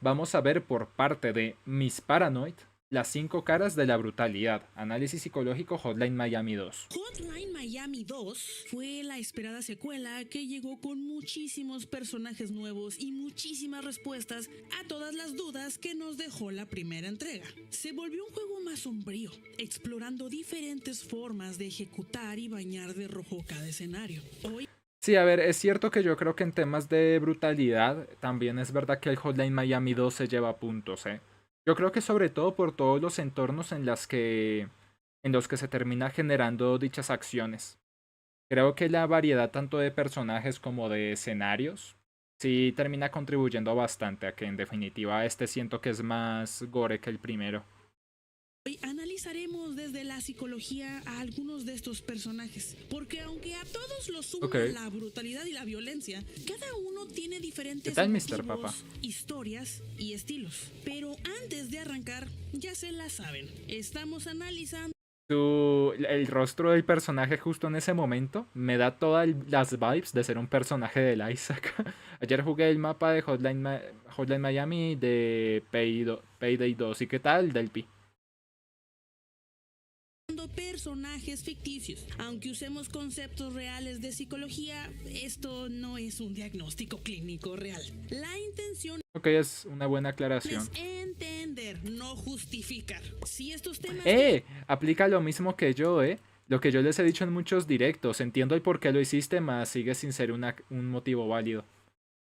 vamos a ver por parte de Miss Paranoid las 5 caras de la brutalidad. Análisis psicológico Hotline Miami 2. Hotline Miami 2 fue la esperada secuela que llegó con muchísimos personajes nuevos y muchísimas respuestas a todas las dudas que nos dejó la primera entrega. Se volvió un juego más sombrío, explorando diferentes formas de ejecutar y bañar de rojo cada escenario. Hoy Sí, a ver, es cierto que yo creo que en temas de brutalidad también es verdad que el Hotline Miami 2 se lleva puntos, ¿eh? Yo creo que sobre todo por todos los entornos en los que se termina generando dichas acciones. Creo que la variedad tanto de personajes como de escenarios sí termina contribuyendo bastante a que en definitiva este siento que es más gore que el primero. Hoy analizaremos desde la psicología a algunos de estos personajes, porque aunque a todos los suma Ok. la brutalidad y la violencia, cada uno tiene ¿Qué diferentes tal, Mr. Papa? motivos, historias y estilos. Pero antes de arrancar, ya se la saben, estamos analizando El rostro del personaje justo en ese momento me da todas las vibes de ser un personaje del Isaac. Ayer jugué el mapa de Hotline Miami de Payday 2. ¿Y qué tal, Delpi? personajes ficticios. Aunque usemos conceptos reales de psicología, esto no es un diagnóstico clínico real. La intención Ok, es una buena aclaración. es entender, no justificar. Si estos temas Aplica lo mismo que yo, ¿eh? Lo que yo les he dicho en muchos directos. Entiendo el por qué lo hiciste, mas sigue sin ser un motivo válido.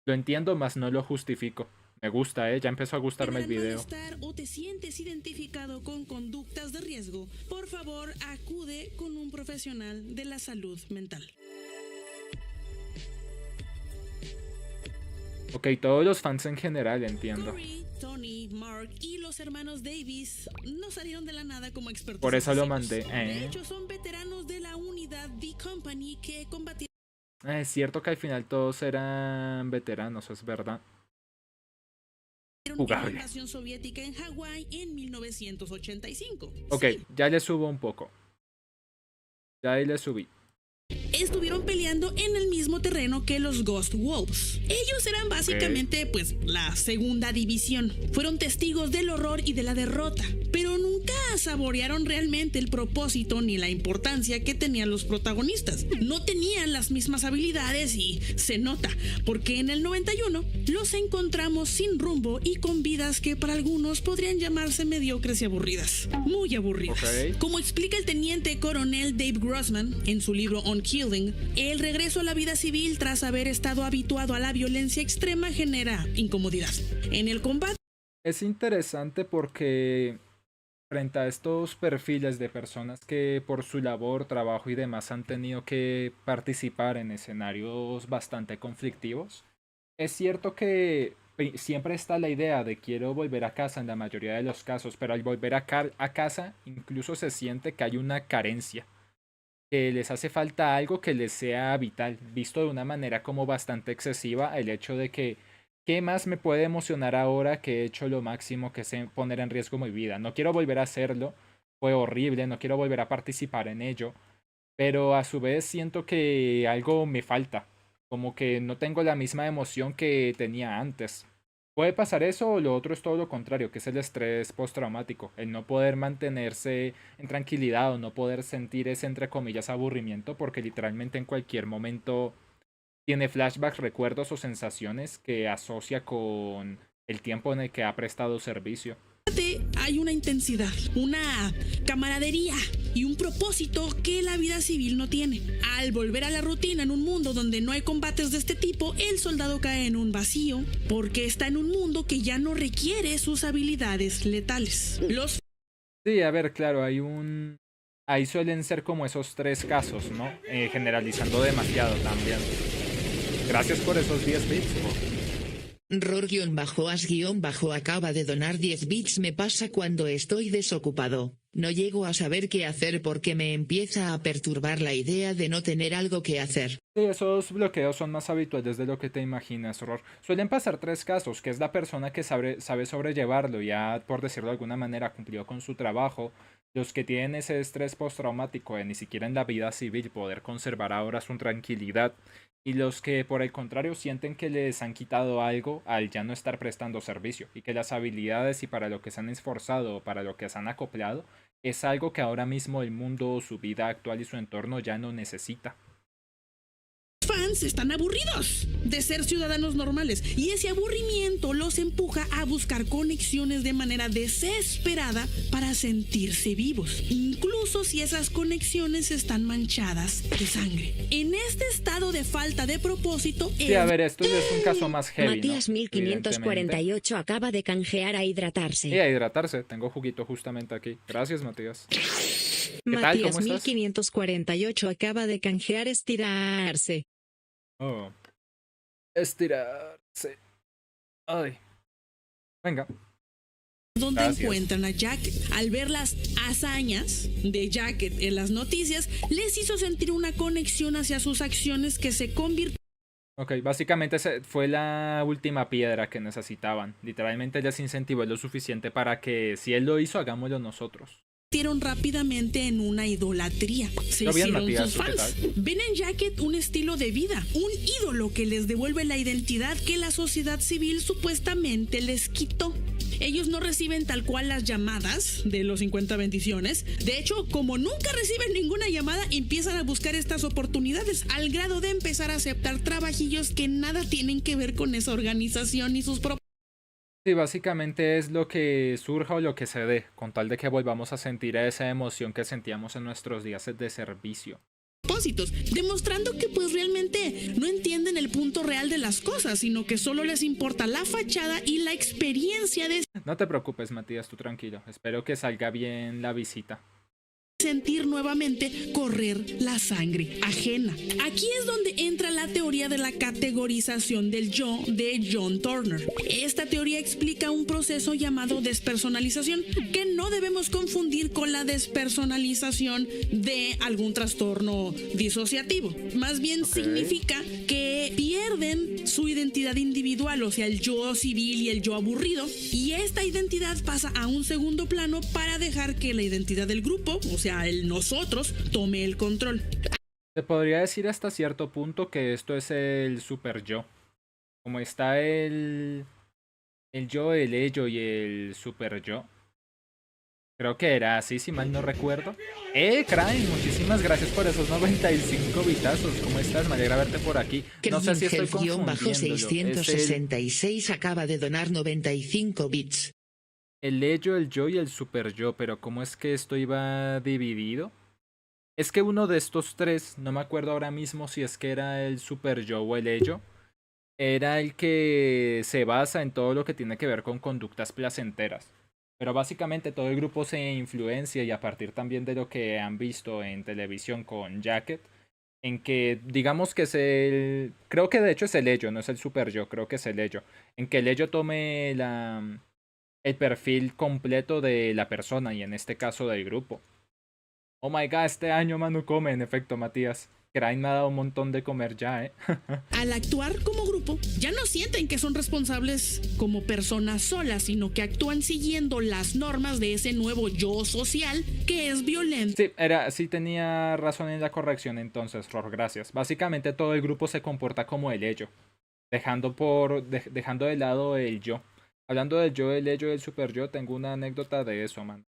Lo entiendo, mas no lo justifico. Me gusta, ¿eh? Ya empezó a gustarme el generan video. malestar o te sientes identificado con conductas de riesgo, por favor acude con un profesional de la salud mental. Ok, todos los fans en general, entiendo. Corey, Tony, Mark y los hermanos Davis no salieron de la nada como expertos Por eso lo asesinos. mandé. De hecho, son veteranos de la unidad The Company que combatieron Es cierto que al final todos eran veteranos, es verdad. en la Jugable. invasión soviética en Hawái en 1985. Ok, Sí, ya le subo un poco. Ya ahí le subí. estuvieron peleando en el mismo terreno que los Ghost Wolves. Ellos eran básicamente pues la segunda división. Fueron testigos del horror y de la derrota, pero nunca saborearon realmente el propósito ni la importancia que tenían los protagonistas. No tenían las mismas habilidades y se nota, porque en el 91 los encontramos sin rumbo y con vidas que para algunos podrían llamarse mediocres y aburridas. Muy aburridas. Ok. Como explica el teniente coronel Dave Grossman en su libro On Killing, el regreso a la vida civil tras haber estado habituado a la violencia extrema genera incomodidad. En el combate Es interesante porque frente a estos perfiles de personas que por su labor, trabajo y demás han tenido que participar en escenarios bastante conflictivos, es cierto que siempre está la idea de quiero volver a casa en la mayoría de los casos, pero al volver a casa incluso se siente que hay una carencia, que les hace falta algo que les sea vital, visto de una manera como bastante excesiva el hecho de que ¿qué más me puede emocionar ahora que he hecho lo máximo que sé poner en riesgo mi vida? No quiero volver a hacerlo, fue horrible, no quiero volver a participar en ello, pero a su vez siento que algo me falta, como que no tengo la misma emoción que tenía antes. Puede pasar eso o lo otro es todo lo contrario, que es el estrés postraumático, el no poder mantenerse en tranquilidad o no poder sentir ese entre comillas aburrimiento porque literalmente en cualquier momento tiene flashbacks, recuerdos o sensaciones que asocia con el tiempo en el que ha prestado servicio. hay una intensidad, una camaradería y un propósito que la vida civil no tiene. Al volver a la rutina en un mundo donde no hay combates de este tipo, el soldado cae en un vacío porque está en un mundo que ya no requiere sus habilidades letales. Los Sí, a ver, claro, ahí suelen ser como esos 3 casos, ¿no? Generalizando demasiado también. Gracias por esos 10 bits. Ror-as-acaba de donar 10 bits. Me pasa cuando estoy desocupado. No llego a saber qué hacer porque me empieza a perturbar la idea de no tener algo que hacer. Sí, esos bloqueos son más habituales de lo que te imaginas, Ror. Suelen pasar tres casos, que es la persona que sabe sobrellevarlo, ya por decirlo de alguna manera cumplió con su trabajo, los que tienen ese estrés postraumático de ni siquiera en la vida civil poder conservar ahora su tranquilidad, y los que por el contrario sienten que les han quitado algo al ya no estar prestando servicio, y que las habilidades y para lo que se han esforzado o para lo que se han acoplado es algo que ahora mismo el mundo, su vida actual y su entorno ya no necesita. Fans están aburridos de ser ciudadanos normales y ese aburrimiento los empuja a buscar conexiones de manera desesperada para sentirse vivos, incluso si esas conexiones están manchadas de sangre. En este estado de falta de propósito, Sí, a ver, esto ya es un caso más heavy, ¿no? Matías Evidentemente. 1548 acaba de canjear a Y hidratarse. a hidratarse, tengo juguito justamente aquí. Gracias, Matías. ¿Qué tal? Matías ¿Cómo estás? 1548 acaba de canjear estirarse. Oh, estirarse. Ay, venga. donde Gracias. encuentran a Jacket. Al ver las hazañas de Jacket en las noticias, les hizo sentir una conexión hacia sus acciones que se convirtieron Ok, básicamente fue la última piedra que necesitaban. Literalmente les incentivó lo suficiente para que si él lo hizo, hagámoslo nosotros. rápidamente en una idolatría. Se Lo bien, hicieron Matías, sus ¿tú qué fans. tal? Ven en Jacket un estilo de vida, un ídolo que les devuelve la identidad que la sociedad civil supuestamente les quitó. Ellos no reciben tal cual las llamadas de los 50 bendiciones. De hecho, como nunca reciben ninguna llamada, empiezan a buscar estas oportunidades al grado de empezar a aceptar trabajillos que nada tienen que ver con esa organización y sus Sí, básicamente es lo que surja o lo que se dé, con tal de que volvamos a sentir esa emoción que sentíamos en nuestros días de servicio. propósitos, demostrando que pues realmente no entienden el punto real de las cosas, sino que solo les importa la fachada y la experiencia de No te preocupes, Matías, tú tranquilo. Espero que salga bien la visita. sentir nuevamente correr la sangre ajena. Aquí es donde entra la teoría de la categorización del yo de John Turner. Esta teoría explica un proceso llamado despersonalización que no debemos confundir con la despersonalización de algún trastorno disociativo. Más bien significa que pierden su identidad individual, o sea, el yo civil y el yo aburrido, y esta identidad pasa a un segundo plano para dejar que la identidad del grupo, o sea, el nosotros, tome el control. Se podría decir hasta cierto punto que esto es el super yo. Como está el yo, el ello y el super yo. Creo que era así, si mal no recuerdo. Crane, muchísimas gracias por esos 95 bitazos. ¿Cómo estás? Me alegra verte por aquí. No sé si estoy confundiéndolo. Es Kevin-666 acaba de donar 95 bits. el ello, el yo y el super yo. Pero ¿cómo es que esto iba dividido? Es que uno de estos tres, no me acuerdo ahora mismo si es que era el super yo o el ello, era el que se basa en todo lo que tiene que ver con conductas placenteras. Pero básicamente todo el grupo se influencia y a partir también de lo que han visto en televisión con Jacket, en que digamos que es el... Creo que de hecho es el ello, no es el super yo, creo que es el ello. En que el ello tome el perfil completo de la persona y en este caso del grupo. Oh my god, este año Manu come, en efecto, Matías. Crane me ha dado un montón de comer ya, ¿eh? Al actuar como grupo, ya no sienten que son responsables como personas solas, sino que actúan siguiendo las normas de ese nuevo yo social que es violento. Sí, tenía razón en la corrección entonces, Ror, gracias. Básicamente todo el grupo se comporta como el ello, dejando de lado el yo. Hablando del yo, el ello y el super yo, tengo una anécdota de eso, man.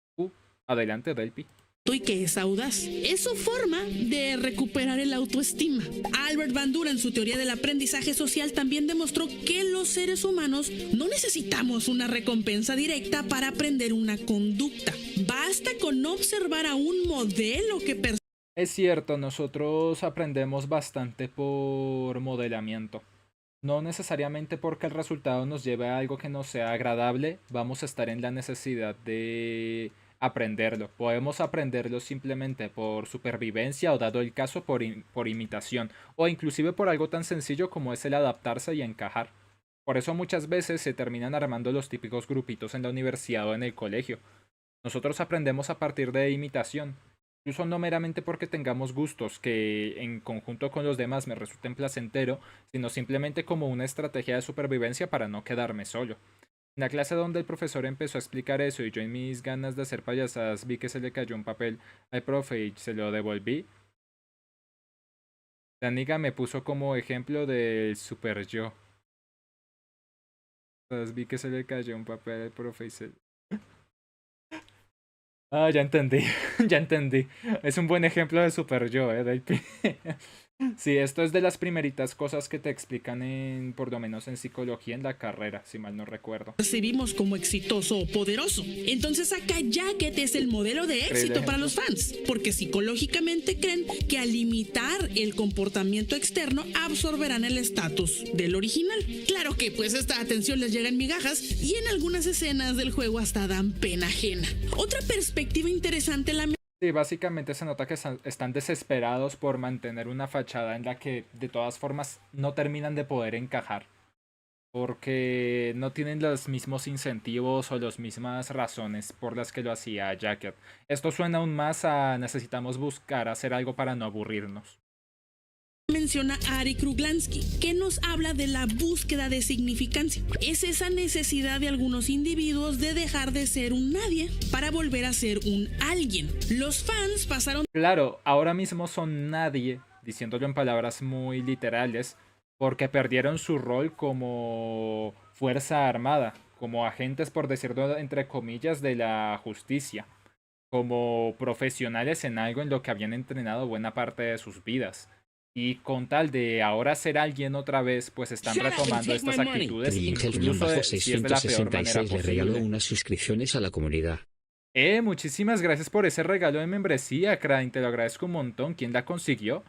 Adelante, Delpi. Y que es audaz. Es su forma de recuperar el autoestima. Albert Bandura, en su teoría del aprendizaje social, también demostró que los seres humanos no necesitamos una recompensa directa para aprender una conducta. Basta con observar a un modelo que Es cierto, nosotros aprendemos bastante por modelamiento. No necesariamente porque el resultado nos lleve a algo que nos sea agradable, vamos a estar en la necesidad de aprenderlo. Podemos aprenderlo simplemente por supervivencia o dado el caso por imitación o inclusive por algo tan sencillo como es el adaptarse y encajar. Por eso muchas veces se terminan armando los típicos grupitos en la universidad o en el colegio. Nosotros aprendemos a partir de imitación Incluso no meramente porque tengamos gustos que en conjunto con los demás me resulten placentero, sino simplemente como una estrategia de supervivencia para no quedarme solo. En la clase donde el profesor empezó a explicar eso y yo en mis ganas de hacer payasadas vi que se le cayó un papel al profe y se lo devolví, la amiga me puso como ejemplo del super yo. Entonces vi que se le cayó un papel al profe y se... Ah, ya entendí, ya entendí. Es un buen ejemplo de super yo, del Sí, esto es de las primeritas cosas que te explican en, por lo menos en psicología en la carrera, si mal no recuerdo. Percibimos como exitoso o poderoso. Entonces acá Jacket es el modelo de éxito para los fans, porque psicológicamente creen que al limitar el comportamiento externo absorberán el estatus del original. Claro que pues esta atención les llega en migajas y en algunas escenas del juego hasta dan pena ajena. Otra perspectiva interesante la Sí, básicamente se nota que están desesperados por mantener una fachada en la que de todas formas no terminan de poder encajar. Porque no tienen los mismos incentivos o las mismas razones por las que lo hacía Jacket. Esto suena aún más a necesitamos buscar hacer algo para no aburrirnos. menciona Ari Kruglansky, que nos habla de la búsqueda de significancia. Es esa necesidad de algunos individuos de dejar de ser un nadie para volver a ser un alguien. Los fans pasaron... Claro, ahora mismo son nadie, diciéndolo en palabras muy literales, porque perdieron su rol como fuerza armada, como agentes, por decirlo entre comillas, de la justicia, como profesionales en algo en lo que habían entrenado buena parte de sus vidas. Y con tal de ahora ser alguien otra vez, pues están retomando estas actitudes, incluso si es de la peor manera le regaló posible. unas suscripciones a la comunidad. Muchísimas gracias por ese regalo de membresía, Crane, te lo agradezco un montón. ¿Quién la consiguió?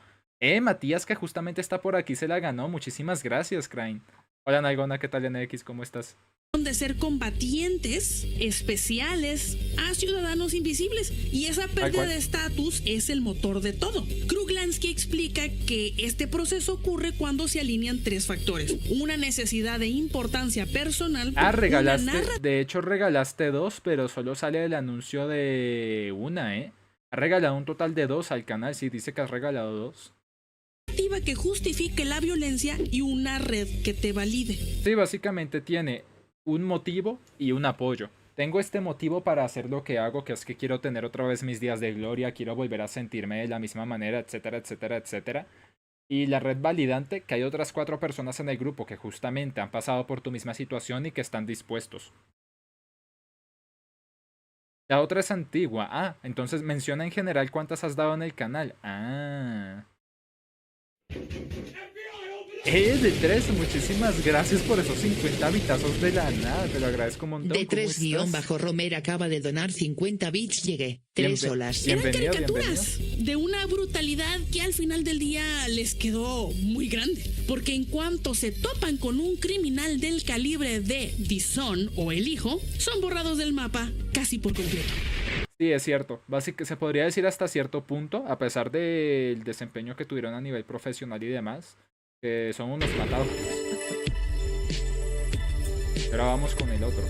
Matías, que justamente está por aquí, se la ganó. Muchísimas gracias, Crane. Hola, Nalgona, ¿qué tal, NX? ¿Cómo estás? de ser combatientes especiales a ciudadanos invisibles, y esa pérdida de estatus es el motor de todo. Kruglansky explica que este proceso ocurre cuando se alinean tres factores: una necesidad de importancia personal, de hecho regalaste dos, pero solo sale el anuncio de una, Has regalado un total de dos al canal, sí, dice que has regalado dos. Que justifique la violencia y una red que te valide. Sí, básicamente tiene un motivo y un apoyo. Tengo este motivo para hacer lo que hago, que es que quiero tener otra vez mis días de gloria, quiero volver a sentirme de la misma manera, etcétera, etcétera, etcétera. Y la red validante, que hay otras 4 personas en el grupo que justamente han pasado por tu misma situación y que están dispuestos. La otra es antigua. Ah, entonces menciona en general cuántas has dado en el canal. Ah. De 3, muchísimas gracias por esos 50 bitazos de la nada, te lo agradezco un montón. De 3-Romer acaba de donar 50 bits, llegué. 3 horas. Eran caricaturas de una brutalidad que al final del día les quedó muy grande, porque en cuanto se topan con un criminal del calibre de The Son o el hijo, son borrados del mapa casi por completo. Sí, es cierto. Básicamente se podría decir hasta cierto punto, a pesar del desempeño que tuvieron a nivel profesional y demás, que son unos matados. Pero vamos con el otro.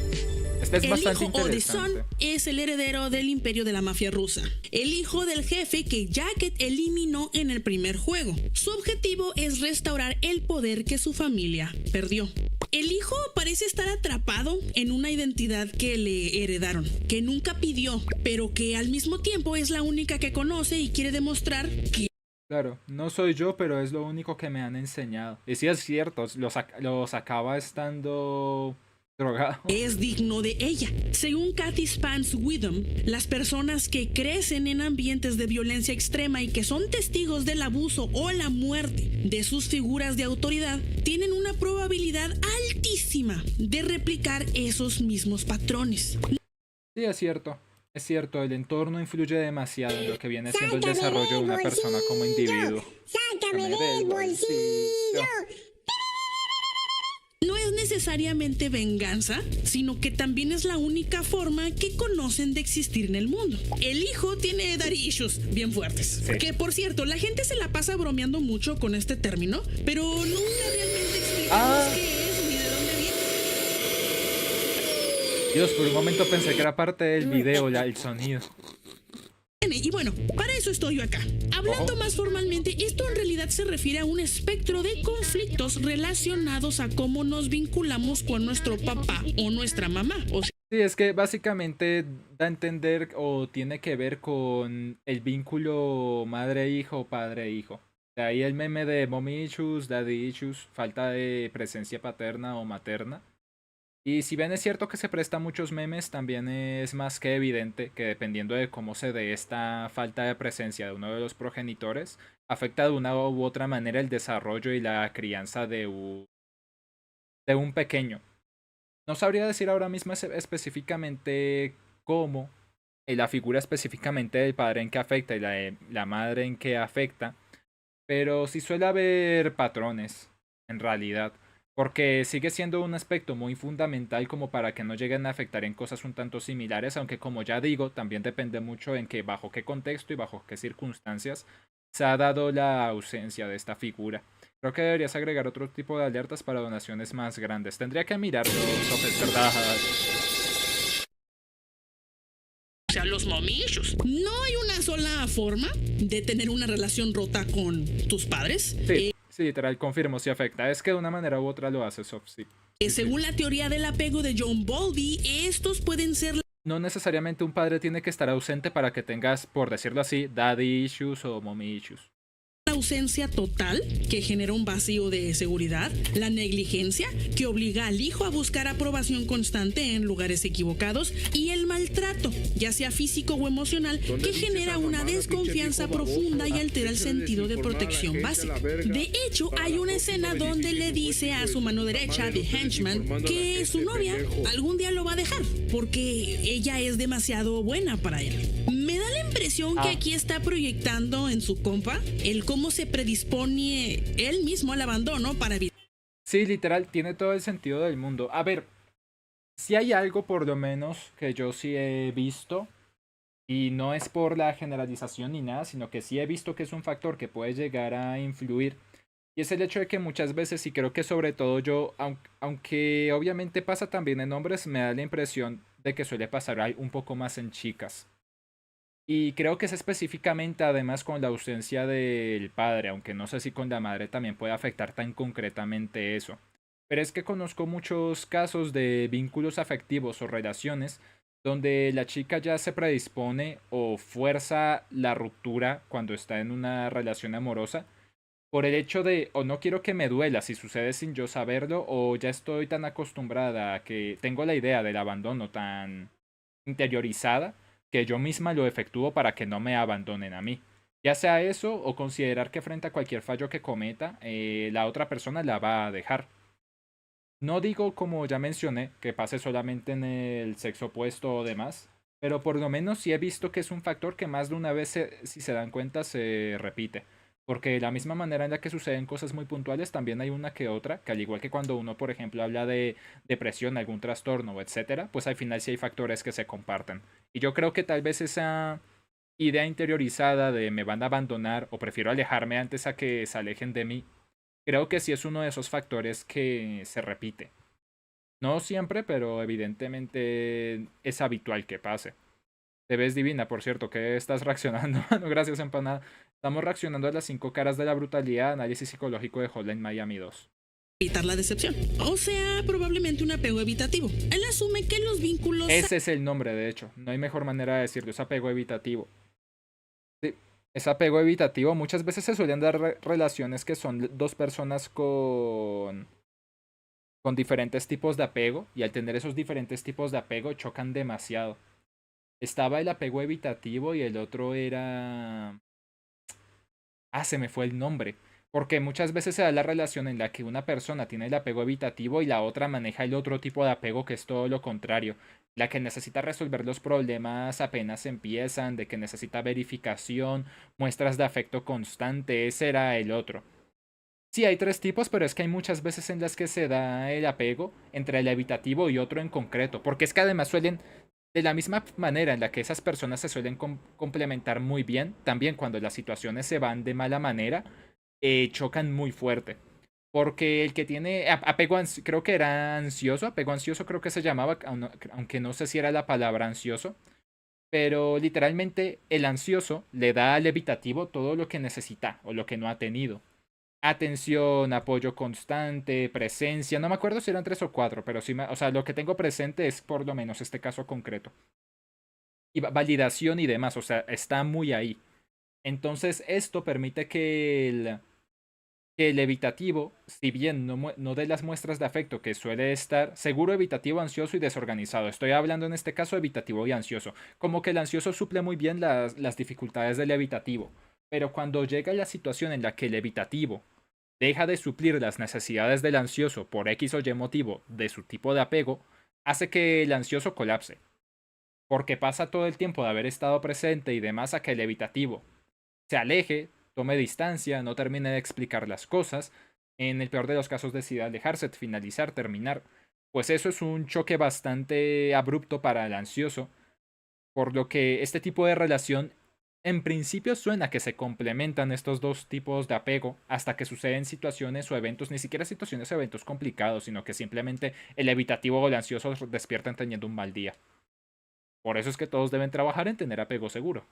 Este es bastante interesante. El hijo Odison es el heredero del imperio de la mafia rusa, el hijo del jefe que Jacket eliminó en el primer juego. Su objetivo es restaurar el poder que su familia perdió. El hijo parece estar atrapado en una identidad que le heredaron, que nunca pidió, pero que al mismo tiempo es la única que conoce y quiere demostrar que... Claro, no soy yo, pero es lo único que me han enseñado. Y sí es cierto, los acaba estando drogado. Es digno de ella. Según Kathy Spence Witham, las personas que crecen en ambientes de violencia extrema y que son testigos del abuso o la muerte de sus figuras de autoridad tienen una probabilidad altísima de replicar esos mismos patrones. Sí, es cierto. Es cierto, el entorno influye demasiado en lo que viene siendo el desarrollo de una persona como individuo. ¡Sácame del bolsillo! No es necesariamente venganza, sino que también es la única forma que conocen de existir en el mundo. El hijo tiene daddy issues bien fuertes. Sí. Que por cierto, la gente se la pasa bromeando mucho con este término, pero nunca realmente explicamos qué es ni de dónde viene. Dios, por un momento pensé que era parte del video, el sonido. Y bueno, para eso estoy yo acá. Hablando más formalmente, esto en realidad se refiere a un espectro de conflictos relacionados a cómo nos vinculamos con nuestro papá o nuestra mamá. O sea, Sí, es que básicamente da a entender o tiene que ver con el vínculo madre-hijo o padre-hijo. De ahí el meme de mommy issues, daddy issues, falta de presencia paterna o materna. Y si bien es cierto que se presta a muchos memes, también es más que evidente que dependiendo de cómo se dé esta falta de presencia de uno de los progenitores, afecta de una u otra manera el desarrollo y la crianza de un pequeño. No sabría decir ahora mismo específicamente cómo, la figura específicamente del padre en que afecta y la de la madre en que afecta, pero sí suele haber patrones, en realidad, porque sigue siendo un aspecto muy fundamental como para que no lleguen a afectar en cosas un tanto similares, aunque como ya digo, también depende mucho en que bajo qué contexto y bajo qué circunstancias se ha dado la ausencia de esta figura. Creo que deberías agregar otro tipo de alertas para donaciones más grandes. Tendría que mirarlo, Sof, es verdad. los momillos. No hay una sola forma de tener una relación rota con tus padres. Sí, sí, literal, confirmo, sí afecta. Es que de una manera u otra lo hace, Sof, sí. Según la teoría del apego de John Bowlby, estos pueden ser... No necesariamente un padre tiene que estar ausente para que tengas, por decirlo así, daddy issues o mommy issues. La ausencia total, que genera un vacío de seguridad, la negligencia, que obliga al hijo a buscar aprobación constante en lugares equivocados, y el maltrato, ya sea físico o emocional, que genera una desconfianza profunda y altera el sentido de protección básico. De hecho, hay una escena donde le dice a su mano derecha, The Henchman, que su novia algún día lo va a dejar, porque ella es demasiado buena para él. Me da la impresión que aquí está proyectando en su compa el cómo se predispone él mismo al abandono para evitar. Sí, literal, tiene todo el sentido del mundo. A ver, si hay algo por lo menos que yo sí he visto, y no es por la generalización ni nada, sino que sí he visto que es un factor que puede llegar a influir, y es el hecho de que muchas veces, y creo que sobre todo yo, aunque obviamente pasa también en hombres, me da la impresión de que suele pasar un poco más en chicas. Y creo que es específicamente además con la ausencia del padre, aunque no sé si con la madre también puede afectar tan concretamente eso. Pero es que conozco muchos casos de vínculos afectivos o relaciones donde la chica ya se predispone o fuerza la ruptura cuando está en una relación amorosa por el hecho de o no quiero que me duela si sucede sin yo saberlo o ya estoy tan acostumbrada a que tengo la idea del abandono tan interiorizada que yo misma lo efectúo para que no me abandonen a mí. Ya sea eso o considerar que frente a cualquier fallo que cometa, la otra persona la va a dejar. No digo, como ya mencioné, que pase solamente en el sexo opuesto o demás, pero por lo menos sí he visto que es un factor que más de una vez, si se dan cuenta, se repite. Porque de la misma manera en la que suceden cosas muy puntuales, también hay una que otra, que al igual que cuando uno, por ejemplo, habla de depresión, algún trastorno, etcétera, pues al final sí hay factores que se comparten. Y yo creo que tal vez esa idea interiorizada de me van a abandonar o prefiero alejarme antes a que se alejen de mí, creo que sí es uno de esos factores que se repite. No siempre, pero evidentemente es habitual que pase. Te ves divina, por cierto, que estás reaccionando. No, gracias, empanada. Estamos reaccionando a las 5 caras de la brutalidad, análisis psicológico de Hotline Miami 2. Evitar la decepción. O sea, probablemente un apego evitativo. Él asume que los vínculos... Ese es el nombre, de hecho. No hay mejor manera de decirlo. Es apego evitativo. Sí, es apego evitativo. Muchas veces se suelen dar relaciones que son dos personas con diferentes tipos de apego. Y al tener esos diferentes tipos de apego chocan demasiado. Estaba el apego evitativo y el otro era... se me fue el nombre. Porque muchas veces se da la relación en la que una persona tiene el apego evitativo y la otra maneja el otro tipo de apego que es todo lo contrario. La que necesita resolver los problemas apenas empiezan, de que necesita verificación, muestras de afecto constante, ese era el otro. Sí, hay 3 tipos, pero es que hay muchas veces en las que se da el apego entre el evitativo y otro en concreto. Porque es que además suelen... De la misma manera en la que esas personas se suelen complementar muy bien, también cuando las situaciones se van de mala manera, chocan muy fuerte. Porque el que tiene apego, creo que era ansioso, apego ansioso creo que se llamaba, aunque no sé si era la palabra ansioso. pero literalmente el ansioso le da al evitativo todo lo que necesita o lo que no ha tenido. Atención, apoyo constante, presencia, no me acuerdo si eran tres o cuatro, pero sí, o sea, lo que tengo presente es por lo menos este caso concreto. Y validación y demás, o sea, está muy ahí. Entonces esto permite que el evitativo, si bien no dé las muestras de afecto que suele estar, seguro evitativo, ansioso y desorganizado. Estoy hablando en este caso evitativo y ansioso. Como que el ansioso suple muy bien las dificultades del evitativo. Pero cuando llega la situación en la que el evitativo deja de suplir las necesidades del ansioso por X o Y motivo de su tipo de apego, hace que el ansioso colapse. Porque pasa todo el tiempo de haber estado presente y demás a que el evitativo se aleje, tome distancia, no termine de explicar las cosas, en el peor de los casos decida alejarse, finalizar, terminar. Pues eso es un choque bastante abrupto para el ansioso, por lo que este tipo de relación en principio suena que se complementan estos dos tipos de apego hasta que suceden situaciones o eventos, ni siquiera situaciones o eventos complicados, sino que simplemente el evitativo o el ansioso despiertan teniendo un mal día. Por eso es que todos deben trabajar en tener apego seguro.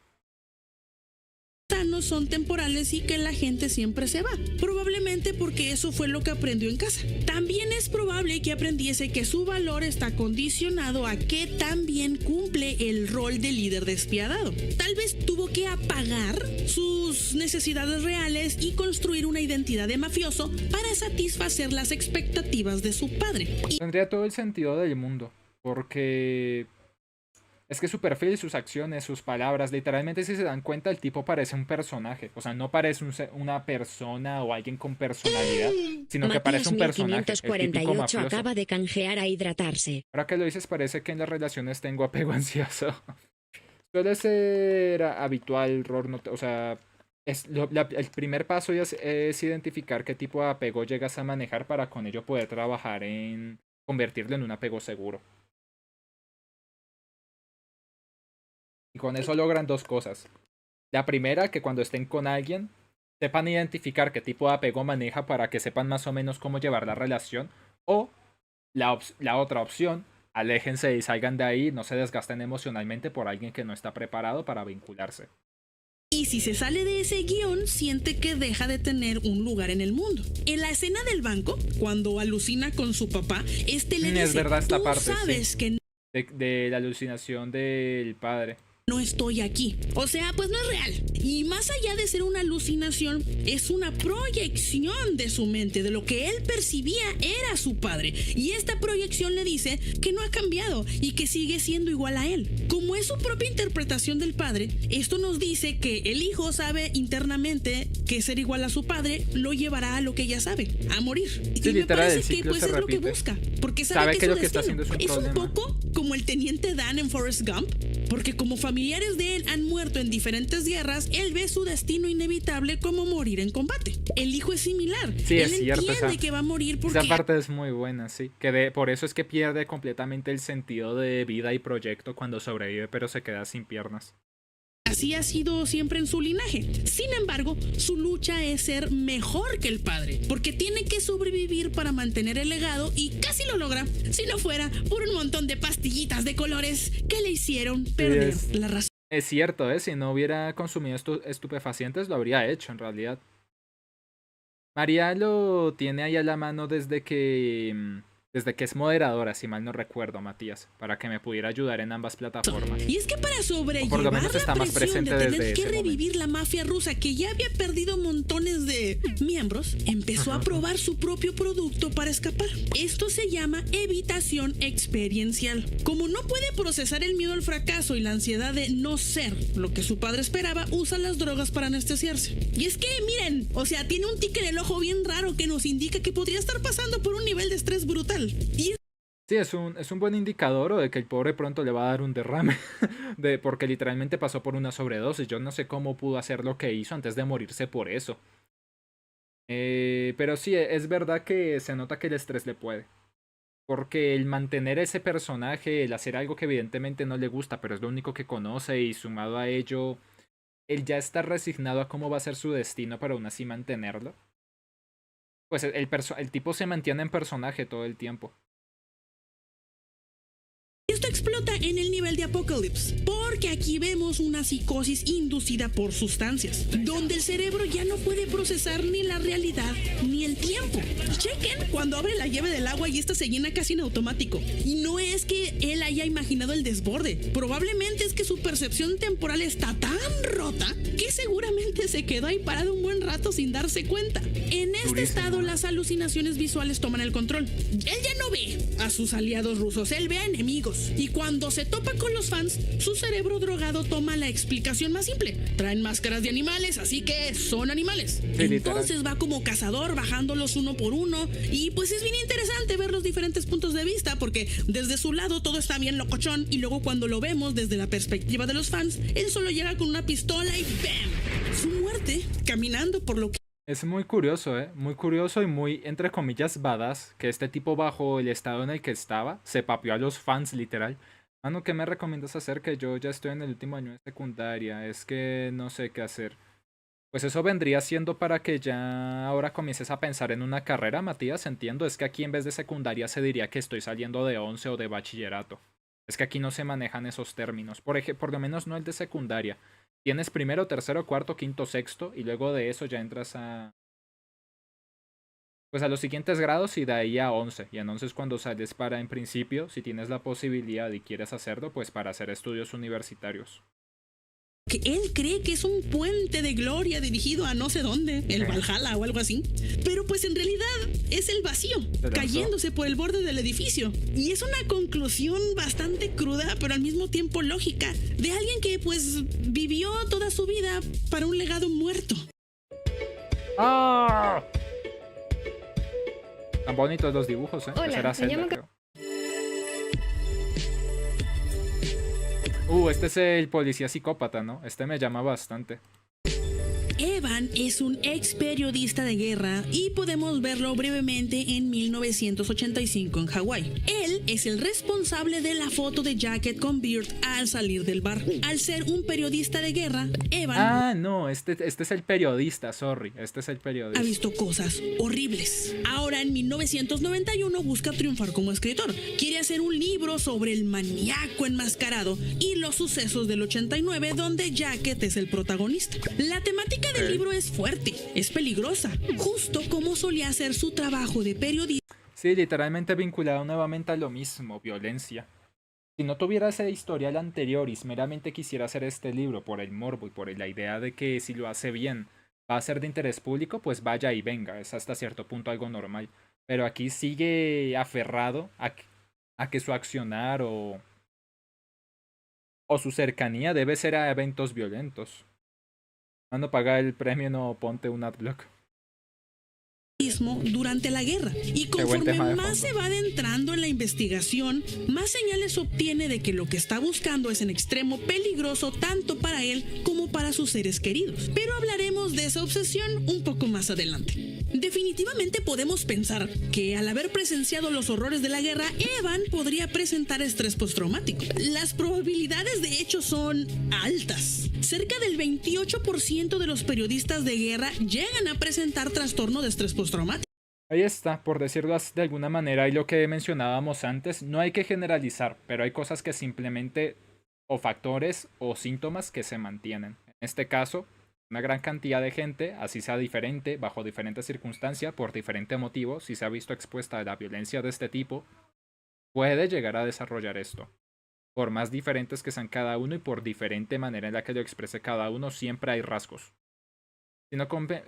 Sanos son temporales y que la gente siempre se va, probablemente porque eso fue lo que aprendió en casa. También es probable que aprendiese que su valor está condicionado a que también cumple el rol de líder despiadado. Tal vez tuvo que apagar sus necesidades reales y construir una identidad de mafioso para satisfacer las expectativas de su padre. Tendría todo el sentido del mundo, porque es que su perfil, sus acciones, sus palabras, literalmente si se dan cuenta el tipo parece un personaje. O sea, no parece una persona o alguien con personalidad, sino que parece un personaje. El típico 1548 mafioso. acaba de canjear a hidratarse. Ahora que lo dices, parece que en las relaciones tengo apego ansioso. Suele ser habitual, Ror, o sea, el primer paso es identificar qué tipo de apego llegas a manejar para con ello poder trabajar en convertirlo en un apego seguro. Y con eso logran dos cosas. La primera, que cuando estén con alguien, sepan identificar qué tipo de apego maneja para que sepan más o menos cómo llevar la relación. O la otra opción, aléjense y salgan de ahí, no se desgasten emocionalmente por alguien que no está preparado para vincularse. Y si se sale de ese guión, siente que deja de tener un lugar en el mundo. En la escena del banco, cuando alucina con su papá, le dice, es verdad esta tú parte, sabes sí, que de la alucinación del padre. no estoy aquí. O sea, pues no es real. Y más allá de ser una alucinación, es una proyección de su mente, de lo que él percibía era su padre. Y esta proyección le dice que no ha cambiado y que sigue siendo igual a él. Como es su propia interpretación del padre, esto nos dice que el hijo sabe internamente que ser igual a su padre lo llevará a lo que ella sabe, a morir. Sí, y me literal, parece el que ciclo pues se es lo que repite. busca, porque sabe que lo su que está destino. haciendo es un un problema. poco como el teniente Dan en Forrest Gump, porque como familiares de él han muerto en diferentes guerras, él ve su destino inevitable como morir en combate. El hijo es similar. Sí, él es cierto, entiende que va a morir porque esa parte es muy buena, sí. Por eso es que pierde completamente el sentido de vida y proyecto cuando sobrevive, pero se queda sin piernas. así ha sido siempre en su linaje. Sin embargo, su lucha es ser mejor que el padre, porque tiene que sobrevivir para mantener el legado y casi lo logra, si no fuera por un montón de pastillitas de colores que le hicieron perder la razón. Es cierto, si no hubiera consumido estupefacientes lo habría hecho en realidad. María lo tiene ahí a la mano desde que es moderadora, si mal no recuerdo, Matías, para que me pudiera ayudar en ambas plataformas. Y es que para O sobrellevar por lo menos está la más presión de presente tener desde que ese revivir la mafia rusa que ya había perdido montones de miembros, empezó a probar su propio producto para escapar. Esto se llama evitación experiencial. Como no puede procesar el miedo al fracaso y la ansiedad de no ser lo que su padre esperaba, usa las drogas para anestesiarse. Y es que, miren, o sea, tiene un tic en el ojo bien raro que nos indica que podría estar pasando por un nivel de estrés brutal. Y sí, es un buen indicador de que el pobre pronto le va a dar un derrame, porque literalmente pasó por una sobredosis. Yo no sé cómo pudo hacer lo que hizo antes de morirse por eso. Pero sí, es verdad que se nota que el estrés le puede. Porque el mantener ese personaje, el hacer algo que evidentemente no le gusta, pero es lo único que conoce y sumado a ello, él ya está resignado a cómo va a ser su destino para aún así mantenerlo. Pues el tipo se mantiene en personaje todo el tiempo. esto explota en el nivel de Apocalypse, porque aquí vemos una psicosis inducida por sustancias, donde el cerebro ya no puede procesar ni la realidad ni el tiempo. Chequen cuando abre la llave del agua y esta se llena casi en automático. Y no es que él haya imaginado el desborde, probablemente es que su percepción temporal está tan rota que seguramente se quedó ahí parado un buen rato sin darse cuenta. En este estado las alucinaciones visuales toman el control. Él ya no ve a sus aliados rusos, él ve a enemigos. Y cuando se topa con los fans, su cerebro drogado toma la explicación más simple. Traen máscaras de animales, así que son animales. Sí, entonces va como cazador bajándolos uno por uno. Y pues es bien interesante ver los diferentes puntos de vista, porque desde su lado todo está bien locochón, y luego cuando lo vemos desde la perspectiva de los fans, él solo llega con una pistola y ¡bam! Su muerte caminando por lo que... Es muy curioso, muy curioso y muy, entre comillas, badass, que este tipo bajo el estado en el que estaba, se papió a los fans literal. Mano, ¿qué me recomiendas hacer? Que yo ya estoy en el último año de secundaria, es que no sé qué hacer. Pues eso vendría siendo para que ya ahora comiences a pensar en una carrera, Matías, entiendo, es que aquí en vez de secundaria se diría que estoy saliendo de 11 o de bachillerato. Es que aquí no se manejan esos términos, por lo menos no el de secundaria. Tienes primero, tercero, cuarto, quinto, sexto, y luego de eso ya entras a... pues a los siguientes grados y de ahí a 11. Y entonces cuando sales para, en principio, si tienes la posibilidad y quieres hacerlo, pues para hacer estudios universitarios. que él cree que es un puente de gloria dirigido a no sé dónde, el Valhalla o algo así. Pero pues en realidad es el vacío, cayéndose por el borde del edificio. Y es una conclusión bastante cruda, pero al mismo tiempo lógica, de alguien que pues vivió toda su vida para un legado muerto. ¡Ah! Tan bonitos los dibujos, ¿eh? Hola, Era me Zelda, llamo creo. Este es el policía psicópata, ¿no? Este me llama bastante. Evan es un ex periodista de guerra y podemos verlo brevemente en 1985 en Hawái. Él es el responsable de la foto de Jacket con Beard al salir del bar. Al ser un periodista de guerra, Evan... Ah, no, este es el periodista, sorry. Este es el periodista. Ha visto cosas horribles. Ahora en 1991 busca triunfar como escritor. Quiere hacer un libro sobre el maníaco enmascarado y los sucesos del 89 donde Jacket es el protagonista. La temática del libro es fuerte, es peligrosa, justo como solía hacer su trabajo de periodista. Sí, literalmente vinculado nuevamente a lo mismo, violencia. Si no tuviera ese historial anterior y meramente quisiera hacer este libro por el morbo y por la idea de que si lo hace bien va a ser de interés público, pues vaya y venga, es hasta cierto punto algo normal. Pero aquí sigue aferrado a que su accionar o su cercanía debe ser a eventos violentos. Cuando paga el premio, no ponte un adblock. Durante la guerra, y conforme más se va adentrando en la investigación, más señales obtiene de que lo que está buscando es en extremo peligroso tanto para él como para sus seres queridos. Pero hablaremos de esa obsesión un poco más adelante. Definitivamente podemos pensar que al haber presenciado los horrores de la guerra, Evan podría presentar estrés postraumático. Las probabilidades de hecho son altas. Cerca del 28% de los periodistas de guerra llegan a presentar trastorno de estrés postraumático. Ahí está, por decirlo de alguna manera, y lo que mencionábamos antes, no hay que generalizar, pero hay cosas que simplemente, o factores o síntomas que se mantienen. En este caso, una gran cantidad de gente, así sea diferente, bajo diferentes circunstancias, por diferente motivo, si se ha visto expuesta a la violencia de este tipo, puede llegar a desarrollar esto. Por más diferentes que sean cada uno y por diferente manera en la que lo exprese cada uno, siempre hay rasgos.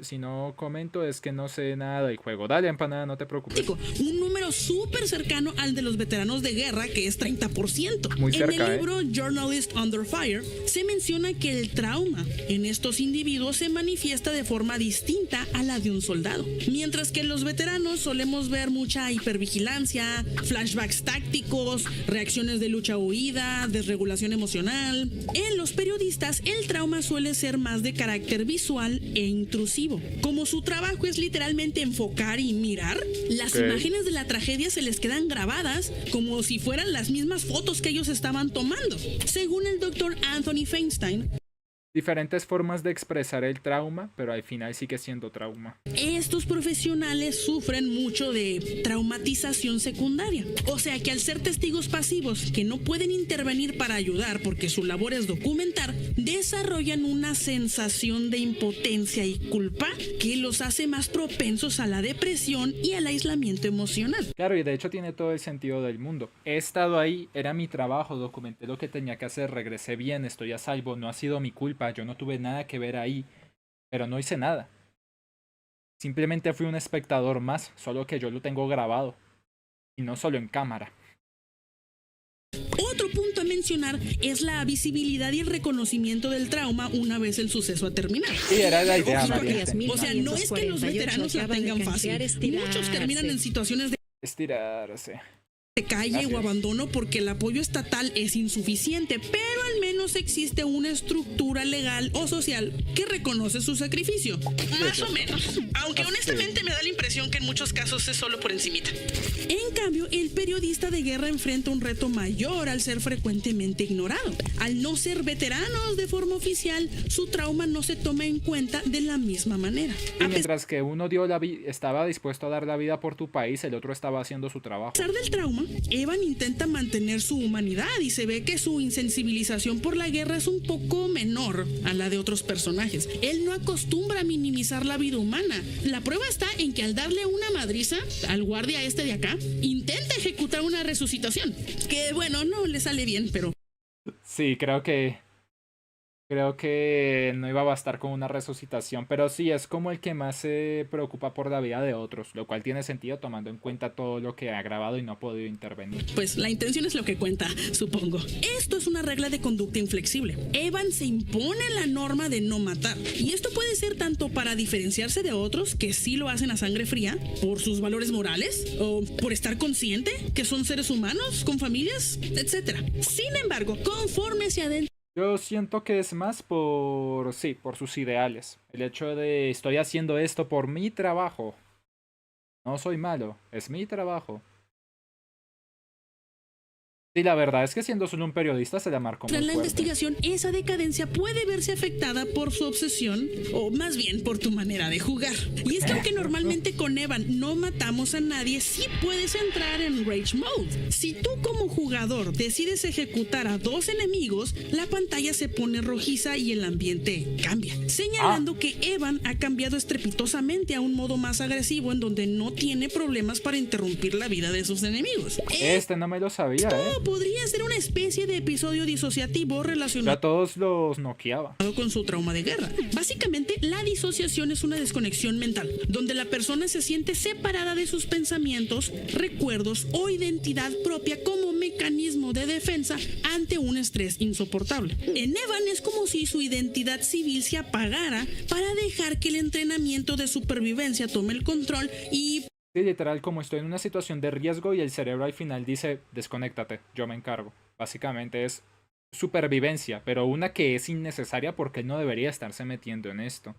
Si no comento es que no sé nada del juego. Dale, empanada, no te preocupes. Un número súper cercano al de los veteranos de guerra, que es 30%. Muy cerca, en el libro Journalist Under Fire se menciona que el trauma en estos individuos se manifiesta de forma distinta a la de un soldado. Mientras que en los veteranos solemos ver mucha hipervigilancia, flashbacks tácticos, reacciones de lucha-huida, desregulación emocional. En los periodistas el trauma suele ser más de carácter visual e intrusivo. Como su trabajo es literalmente enfocar y mirar, las imágenes de la tragedia se les quedan grabadas como si fueran las mismas fotos que ellos estaban tomando. Según el doctor Anthony Feinstein, diferentes formas de expresar el trauma, pero al final sigue siendo trauma. Estos profesionales sufren mucho de traumatización secundaria. O sea que al ser testigos pasivos que no pueden intervenir para ayudar porque su labor es documentar, desarrollan una sensación de impotencia y culpa que los hace más propensos a la depresión y al aislamiento emocional. Claro, y de hecho tiene todo el sentido del mundo. He estado ahí, era mi trabajo, documenté lo que tenía que hacer, regresé bien, estoy a salvo, no ha sido mi culpa, yo no tuve nada que ver ahí, pero no hice nada. Simplemente fui un espectador más, solo que yo lo tengo grabado, y no solo en cámara. Otro punto a mencionar es la visibilidad y el reconocimiento del trauma una vez el suceso ha terminado. Sí, era la idea, Ojo, María. o sea, no es que los veteranos la tengan fácil. Muchos terminan en situaciones de Estirarse. calle Gracias. o abandono porque el apoyo estatal es insuficiente, pero al menos existe una estructura legal o social que reconoce su sacrificio. Más o menos. Aunque honestamente me da la impresión que en muchos casos es solo por encimita. En cambio, el periodista de guerra enfrenta un reto mayor al ser frecuentemente ignorado. Al no ser veteranos de forma oficial, su trauma no se toma en cuenta de la misma manera. Y mientras que uno dio estaba dispuesto a dar la vida por tu país, el otro estaba haciendo su trabajo. A pesar del trauma, Evan intenta mantener su humanidad y se ve que su insensibilización por la guerra es un poco menor a la de otros personajes. Él no acostumbra a minimizar la vida humana. La prueba está en que al darle una madriza al guardia este de acá, intenta ejecutar una resucitación. Que bueno, no le sale bien, pero... Sí, creo que no iba a bastar con una resucitación, pero sí es como el que más se preocupa por la vida de otros, lo cual tiene sentido tomando en cuenta todo lo que ha grabado y no ha podido intervenir. Pues la intención es lo que cuenta, supongo. Esto es una regla de conducta inflexible. Evan se impone la norma de no matar. Y esto puede ser tanto para diferenciarse de otros, que sí lo hacen a sangre fría, por sus valores morales, o por estar consciente que son seres humanos, con familias, etc. Sin embargo, conforme se adentra Yo siento que es más por sus ideales. El hecho de estoy haciendo esto por mi trabajo. No soy malo, es mi trabajo. Sí, la verdad es que siendo solo un periodista se la marcó muy en la fuerte. investigación, esa decadencia puede verse afectada por su obsesión, o más bien por tu manera de jugar. Y es que aunque normalmente con Evan no matamos a nadie, sí puedes entrar en Rage Mode. Si tú como jugador decides ejecutar a 2 enemigos, la pantalla se pone rojiza y el ambiente cambia, señalando que Evan ha cambiado estrepitosamente a un modo más agresivo en donde no tiene problemas para interrumpir la vida de sus enemigos. Este no me lo sabía, Podría ser una especie de episodio disociativo Yo relacionado a todos los noqueaba. con su trauma de guerra. Básicamente, la disociación es una desconexión mental, donde la persona se siente separada de sus pensamientos, recuerdos o identidad propia como mecanismo de defensa ante un estrés insoportable. En Evan es como si su identidad civil se apagara para dejar que el entrenamiento de supervivencia tome el control y... Sí, literal, como estoy en una situación de riesgo y el cerebro al final dice, desconéctate, yo me encargo. Básicamente es supervivencia, pero una que es innecesaria porque él no debería estarse metiendo en esto.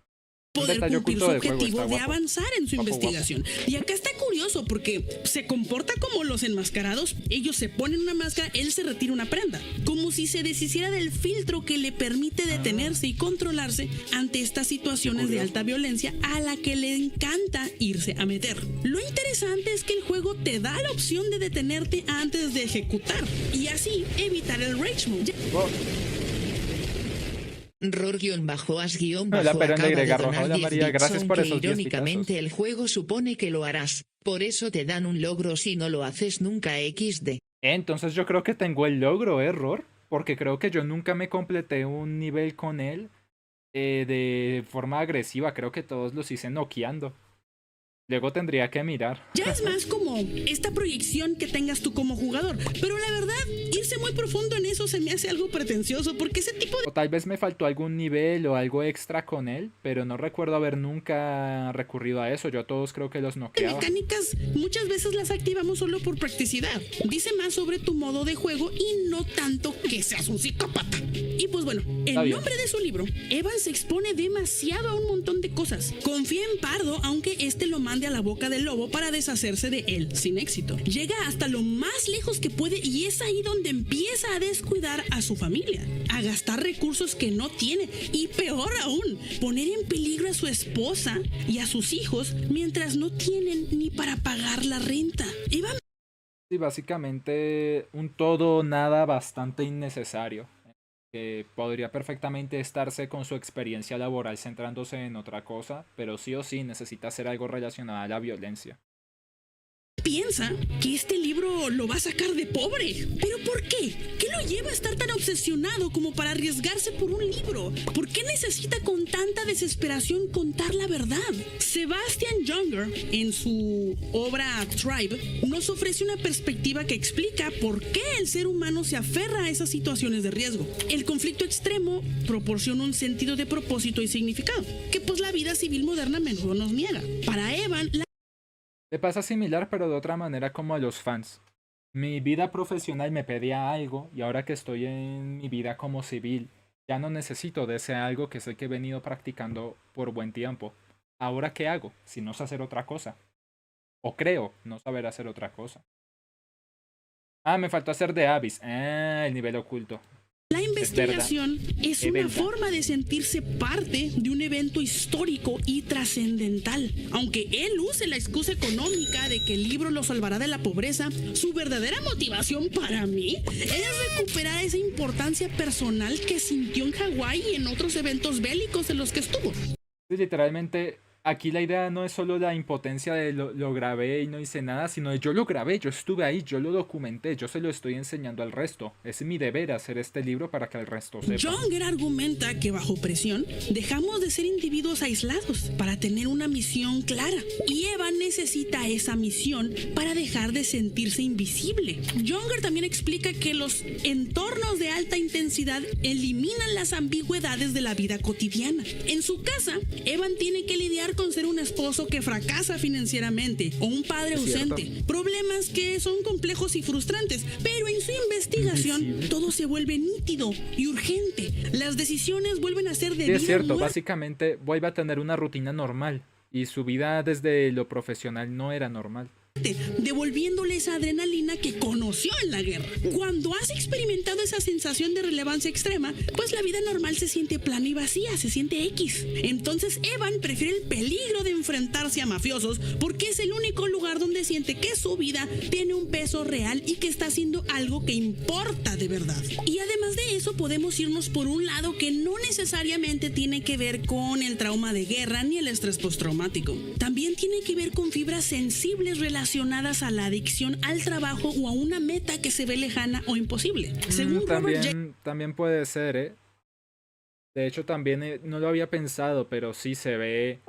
poder detalle cumplir su oculto del juego, objetivo está de guapo. avanzar en su Guapo, investigación. Y acá está curioso porque se comporta como los enmascarados, ellos se ponen una máscara, él se retira una prenda, como si se deshiciera del filtro que le permite detenerse y controlarse ante estas situaciones de alta violencia a la que le encanta irse a meter. Lo interesante es que el juego te da la opción de detenerte antes de ejecutar y así evitar el rage mode. Ror-as-bajo La perón de acaba de Grega Roja. donar Hola 10 María, bits, gracias por aunque esos 10 irónicamente pitazos. el juego supone que lo harás. Por eso te dan un logro si no lo haces nunca XD. Entonces yo creo que tengo el logro, error, porque creo que yo nunca me completé un nivel con él de forma agresiva. Creo que todos los hice noqueando. Luego tendría que mirar. Ya es más como esta proyección que tengas tú como jugador. Pero la verdad, irse muy profundo en eso se me hace algo pretencioso porque ese tipo de O tal vez me faltó algún nivel o algo extra con él, pero no recuerdo haber nunca recurrido a eso. Yo a todos creo que los noqueaba. mecánicas muchas veces las activamos solo por practicidad. Dice más sobre tu modo de juego y no tanto que seas un psicópata. Y pues bueno, el nombre de su libro, Evan se expone demasiado a un montón de cosas. Confía en Pardo, aunque este lo mande a la boca del lobo para deshacerse de él, sin éxito. Llega hasta lo más lejos que puede y es ahí donde empieza a descuidar a su familia, a gastar recursos que no tiene y peor aún, poner en peligro a su esposa y a sus hijos mientras no tienen ni para pagar la renta. Evan Sí, básicamente un todo o nada bastante innecesario, que podría perfectamente estarse con su experiencia laboral centrándose en otra cosa, pero sí o sí necesita hacer algo relacionado a la violencia. piensa que este libro lo va a sacar de pobre. ¿Pero por qué? ¿Qué lo lleva a estar tan obsesionado como para arriesgarse por un libro? ¿Por qué necesita con tanta desesperación contar la verdad? Sebastian Junger, en su obra Tribe, nos ofrece una perspectiva que explica por qué el ser humano se aferra a esas situaciones de riesgo. El conflicto extremo proporciona un sentido de propósito y significado, que pues la vida civil moderna a menudo nos niega. Para Evan, Le pasa similar pero de otra manera como a los fans. Mi vida profesional me pedía algo y ahora que estoy en mi vida como civil, ya no necesito de ese algo que sé que he venido practicando por buen tiempo. ¿Ahora qué hago? Si no sé hacer otra cosa. O creo no saber hacer otra cosa. Ah, me faltó hacer de Abyss. Ah, el nivel oculto. la investigación es una verdad. forma de sentirse parte de un evento histórico y trascendental. Aunque él use la excusa económica de que el libro lo salvará de la pobreza, su verdadera motivación para mí es recuperar esa importancia personal que sintió en Hawái y en otros eventos bélicos en los que estuvo. Sí, literalmente, aquí la idea no es solo la impotencia de lo grabé y no hice nada, sino de yo lo grabé, yo estuve ahí, yo lo documenté, yo se lo estoy enseñando al resto. Es mi deber hacer este libro para que el resto sepa. Junger argumenta que bajo presión dejamos de ser individuos aislados para tener una misión clara, y Evan necesita esa misión para dejar de sentirse invisible. Junger también explica que los entornos de alta intensidad eliminan las ambigüedades de la vida cotidiana. En su casa, Evan tiene que lidiar con ser un esposo que fracasa financieramente o un padre ausente, problemas que son complejos y frustrantes, pero en su investigación todo se vuelve nítido y urgente. Las decisiones vuelven a ser de Sí, es vida o cierto, muerte. básicamente vuelve a tener una rutina normal y su vida desde lo profesional no era normal. Devolviéndole esa adrenalina que conoció en la guerra. Cuando has experimentado esa sensación de relevancia extrema, pues la vida normal se siente plana y vacía, se siente X. Entonces Evan prefiere el peligro de enfrentarse a mafiosos porque es el único lugar donde siente que su vida tiene un peso real y que está haciendo algo que importa de verdad. Y además de eso podemos irnos por un lado que no necesariamente tiene que ver con el trauma de guerra ni el estrés postraumático. También tiene que ver con fibras sensibles relacionadas a la adicción al trabajo o a una meta que se ve lejana o imposible. Según Robert J. También puede ser, ¿eh? De hecho, también no lo había pensado, pero sí se ve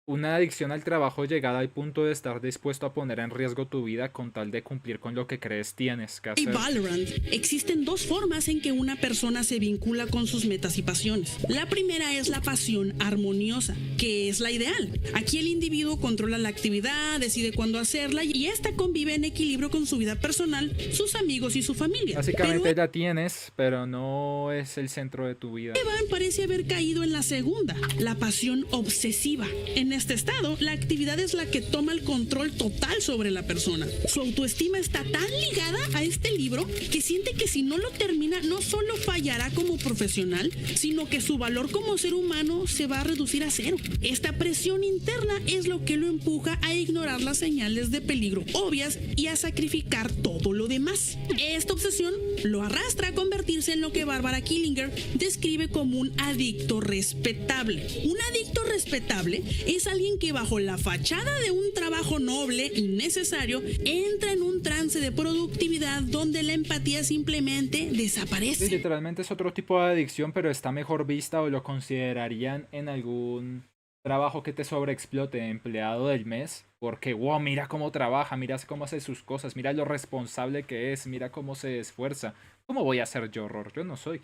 una adicción al trabajo llegada al punto de estar dispuesto a poner en riesgo tu vida con tal de cumplir con lo que crees tienes que hacer. Valorant, existen dos formas en que una persona se vincula con sus metas y pasiones. La primera es la pasión armoniosa, que es la ideal. Aquí el individuo controla la actividad, decide cuándo hacerla y esta convive en equilibrio con su vida personal, sus amigos y su familia. Básicamente Pero la tienes, pero no es el centro de tu vida. Evan parece haber caído en la segunda, la pasión obsesiva. En este estado, la actividad es la que toma el control total sobre la persona. Su autoestima está tan ligada a este libro que siente que si no lo termina, no solo fallará como profesional, sino que su valor como ser humano se va a reducir a cero. Esta presión interna es lo que lo empuja a ignorar las señales de peligro obvias y a sacrificar todo lo demás. Esta obsesión lo arrastra a convertirse en lo que Barbara Killinger describe como un adicto respetable. Un adicto respetable es alguien que bajo la fachada de un trabajo noble y necesario entra en un trance de productividad donde la empatía simplemente Sí, desaparece. literalmente es otro tipo de adicción, pero está mejor vista o lo considerarían en algún trabajo que te sobreexplote, empleado del mes, porque wow, mira cómo trabaja, mira cómo hace sus cosas, mira lo responsable que es, mira cómo se esfuerza. ¿Cómo voy a ser yo, horror? Yo no soy.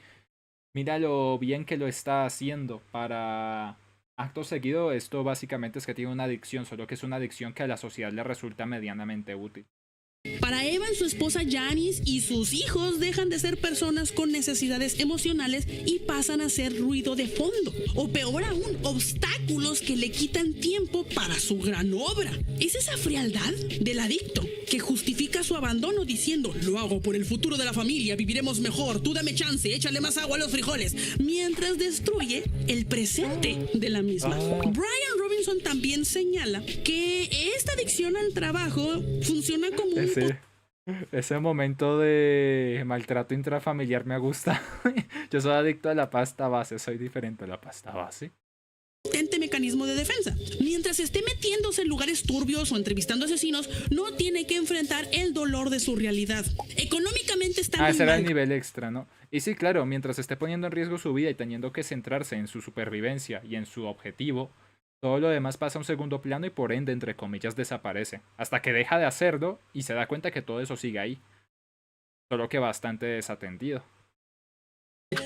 Mira lo bien que lo está haciendo para... Acto seguido, esto básicamente es que tiene una adicción, solo que es una adicción que a la sociedad le resulta medianamente útil. Para Evan Evan, su esposa Janice y sus hijos dejan de ser personas con necesidades emocionales y pasan a ser ruido de fondo. O peor aún, obstáculos que le quitan tiempo para su gran obra. Es esa frialdad del adicto que justifica su abandono diciendo: lo hago por el futuro de la familia, viviremos mejor, tú dame chance, échale más agua a los frijoles, mientras destruye el presente de la misma. Brian Robinson también señala que esta adicción al trabajo funciona como un Ese momento de maltrato intrafamiliar me gusta. Yo soy adicto a la pasta base, soy diferente a la pasta base. potente mecanismo de defensa. Mientras esté metiéndose en lugares turbios o entrevistando asesinos, no tiene que enfrentar el dolor de su realidad. Económicamente está muy ese era el mal. nivel extra, ¿no? Y sí, claro, mientras esté poniendo en riesgo su vida y teniendo que centrarse en su supervivencia y en su objetivo, todo lo demás pasa a un segundo plano y por ende, entre comillas, desaparece. Hasta que deja de hacerlo y se da cuenta que todo eso sigue ahí. Solo que bastante desatendido.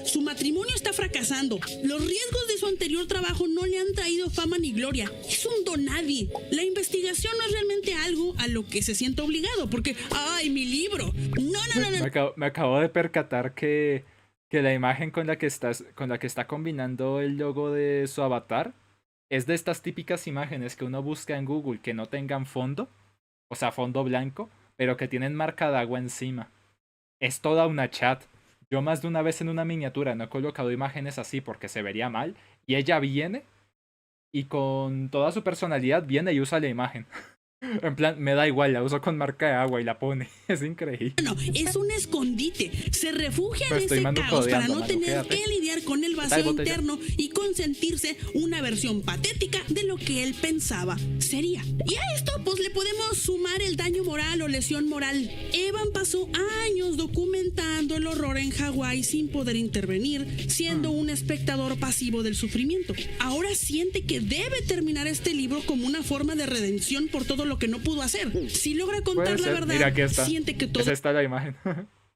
Su matrimonio está fracasando. Los riesgos de su anterior trabajo no le han traído fama ni gloria. Es un donadie. La investigación no es realmente algo a lo que se sienta obligado, porque ¡ay, mi libro! No. Me acabo de percatar que la imagen con la que está combinando el logo de su avatar es de estas típicas imágenes que uno busca en Google que no tengan fondo, o sea, fondo blanco, pero que tienen marca de agua encima. Es toda una chat. Yo más de una vez en una miniatura no he colocado imágenes así porque se vería mal, y ella viene y con toda su personalidad viene y usa la imagen. En plan, me da igual, la uso con marca de agua y la pone. Es increíble. No, es un escondite. Se refugia Me en estoy ese caos para codeando, no mano, tener quédate. que lidiar con el Dale, vacío botella. interno y consentirse una versión patética de lo que él pensaba sería. Y a esto pues le podemos sumar el daño moral o lesión moral. Evan pasó años documentando el horror en Hawái sin poder intervenir, siendo un espectador pasivo del sufrimiento. Ahora siente que debe terminar este libro como una forma de redención por todo lo que no pudo hacer. Si logra Puede contar la ser. verdad, Mira, aquí está. siente que todo Es esta la imagen.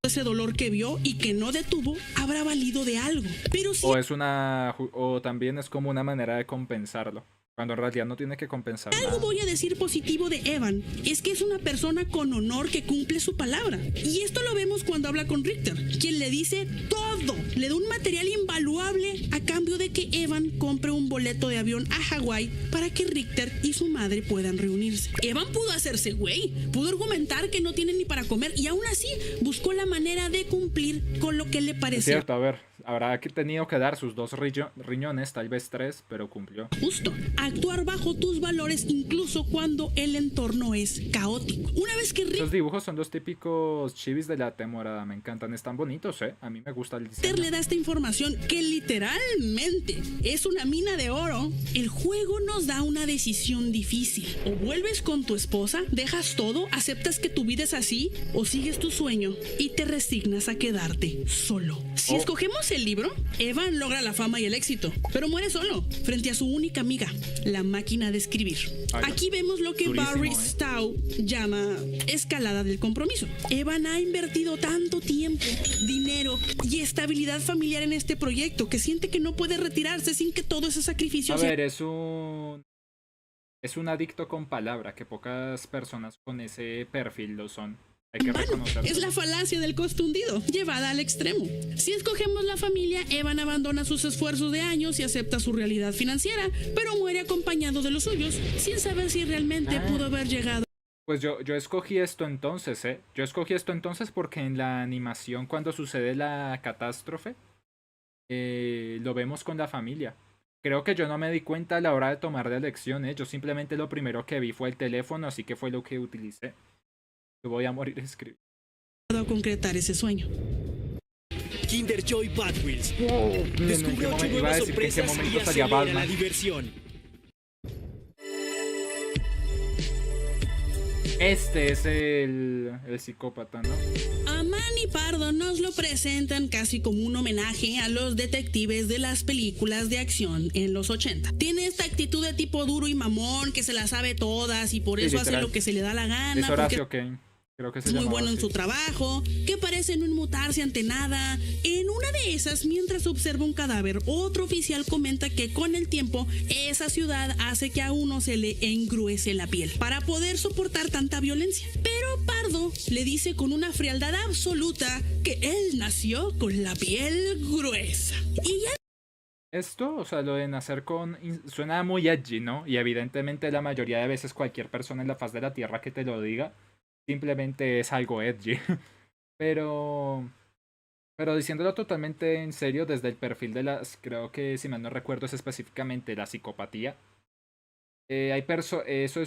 ese dolor que vio y que no detuvo habrá valido de algo. Pero si O también es como una manera de compensarlo, cuando en realidad no tiene que compensar algo nada. voy a decir positivo de Evan, es que es una persona con honor que cumple su palabra. Y esto lo vemos cuando habla con Richter, quien le dice todo. Le da un material invaluable a cambio de que Evan compre un boleto de avión a Hawái para que Richter y su madre puedan reunirse. Evan pudo hacerse güey, pudo argumentar que no tiene ni para comer y aún así buscó la manera de cumplir con lo que le Es parecía cierto, a ver, habrá tenido que dar sus 2 riñones, tal vez 3, pero cumplió. justo. Actuar bajo tus valores incluso cuando el entorno es caótico. Una vez que Esos dibujos son los típicos chivis de la temporada, me encantan, están bonitos, a mí me gusta el Richter diseño. le da esta información que literalmente es una mina de oro, el juego nos da una decisión difícil. O vuelves con tu esposa, dejas todo, aceptas que tu vida es así, o sigues tu sueño y te resignas a quedarte solo. Si escogemos el libro, Evan logra la fama y el éxito, pero muere solo, frente a su única amiga, la máquina de escribir. Ay, Aquí vemos lo que durísimo, Barry Stow llama escalada del compromiso. Evan ha invertido tanto tiempo, dinero y estabilidad familiar en este proyecto que siente que no puede retirarse sin que todo ese sacrificio A sea ver, es un adicto con palabra, que pocas personas con ese perfil lo son. Hay que en vano. reconocerlo. Es la falacia del costo hundido, llevada al extremo. Si escogemos la familia, Evan abandona sus esfuerzos de años y acepta su realidad financiera, pero muere acompañado de los suyos, sin saber si realmente pudo haber llegado. Pues yo escogí esto entonces, Yo escogí esto entonces porque en la animación, cuando sucede la catástrofe, lo vemos con la familia. Creo que yo no me di cuenta a la hora de tomar la elección, Yo simplemente lo primero que vi fue el teléfono, así que fue lo que utilicé. Yo voy a morir escribiendo. A concretar ese sueño. Kinder Joy Bad Wheels. ¿En qué Descubre 8 momento iba a nuevas decir que en qué sorpresas momento y salía acelera la Batman? diversión. Este es el psicópata, ¿no? A Manny Pardo nos lo presentan casi como un homenaje a los detectives de las películas de acción en los 80. Tiene esta actitud de tipo duro y mamón que se las sabe todas y por Sí, eso hace literal. lo que se le da la gana. Es porque Horacio Kane. Creo que se es muy llamaba bueno en así. su trabajo, que parece no inmutarse ante nada. En una de esas, mientras observa un cadáver, otro oficial comenta que con el tiempo esa ciudad hace que a uno se le engruece la piel para poder soportar tanta violencia. Pero Pardo Pardo le dice con una frialdad absoluta que él nació con la piel gruesa. Y ya Esto, o sea, lo de nacer suena muy edgy, ¿no? Y evidentemente la mayoría de veces cualquier persona en la faz de la Tierra que te lo diga, simplemente es algo edgy. Pero... Pero diciéndolo totalmente en serio, desde el perfil de las, creo que si mal no recuerdo es específicamente la psicopatía. Eso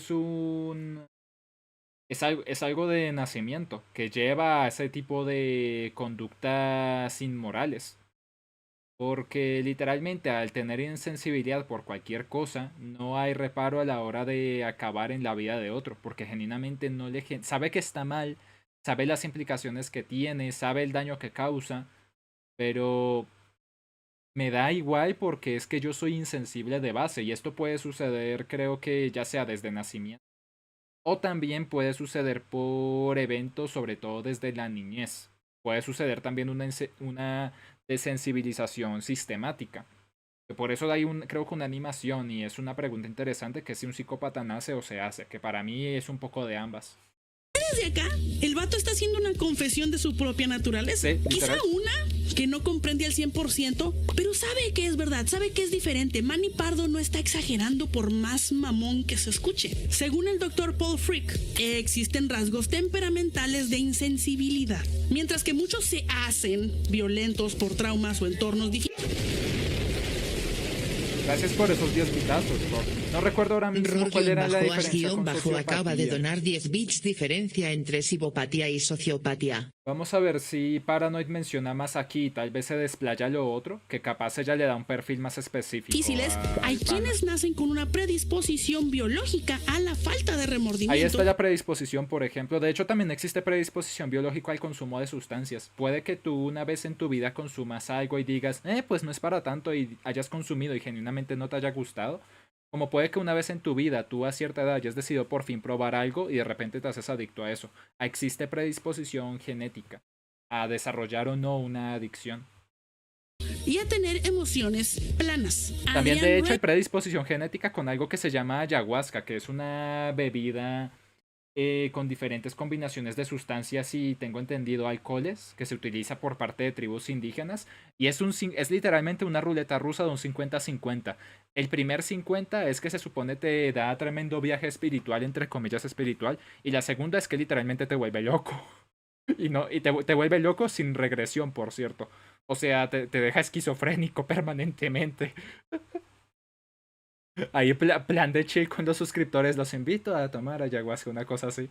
es algo de nacimiento que lleva a ese tipo de conductas inmorales. Porque literalmente al tener insensibilidad por cualquier cosa, no hay reparo a la hora de acabar en la vida de otro, porque genuinamente no sabe que está mal, sabe las implicaciones que tiene, sabe el daño que causa, pero me da igual porque es que yo soy insensible de base y esto puede suceder creo que ya sea desde nacimiento o también puede suceder por eventos, sobre todo desde la niñez. Puede suceder también una desensibilización sistemática. Por eso hay creo que una animación y es una pregunta interesante que si un psicópata nace o se hace, que para mí es un poco de ambas. desde acá, el vato está haciendo una confesión de su propia naturaleza. Sí, Quizá literal. una que no comprende al 100%, pero sabe que es verdad, sabe que es diferente. Manny Pardo no está exagerando por más mamón que se escuche. Según el doctor Paul Frick, existen rasgos temperamentales de insensibilidad, mientras que muchos se hacen violentos por traumas o entornos difíciles. Gracias por esos 10 bitazos, Rob. No recuerdo ahora mismo cuál era la diferencia con Ror-bajo acaba de sociopatía. donar 10 bits diferencia entre psicopatía y sociopatía. Vamos a ver si Paranoid menciona más aquí y tal vez se desplaya lo otro, que capaz ella le da un perfil más específico. Difíciles, hay al pana. quienes nacen con una predisposición biológica a la falta de remordimiento. Ahí está la predisposición, por ejemplo. De hecho, también existe predisposición biológica al consumo de sustancias. Puede que tú una vez en tu vida consumas algo y digas, pues no es para tanto y hayas consumido y genuinamente no te haya gustado. Como puede que una vez en tu vida tú a cierta edad hayas decidido por fin probar algo y de repente te haces adicto a eso. Existe predisposición genética a desarrollar o no una adicción. Y a tener emociones planas. También Adrian de hecho hay Red predisposición genética con algo que se llama ayahuasca, que es una bebida con diferentes combinaciones de sustancias y tengo entendido alcoholes que se utiliza por parte de tribus indígenas y es literalmente una ruleta rusa de un 50-50. El primer 50 es que se supone te da tremendo viaje espiritual, entre comillas espiritual, y la segunda es que literalmente te vuelve loco. Y no, y te vuelve loco sin regresión, por cierto. O sea, te deja esquizofrénico permanentemente. Ahí plan de chill con los suscriptores, los invito a tomar ayahuasca, una cosa así.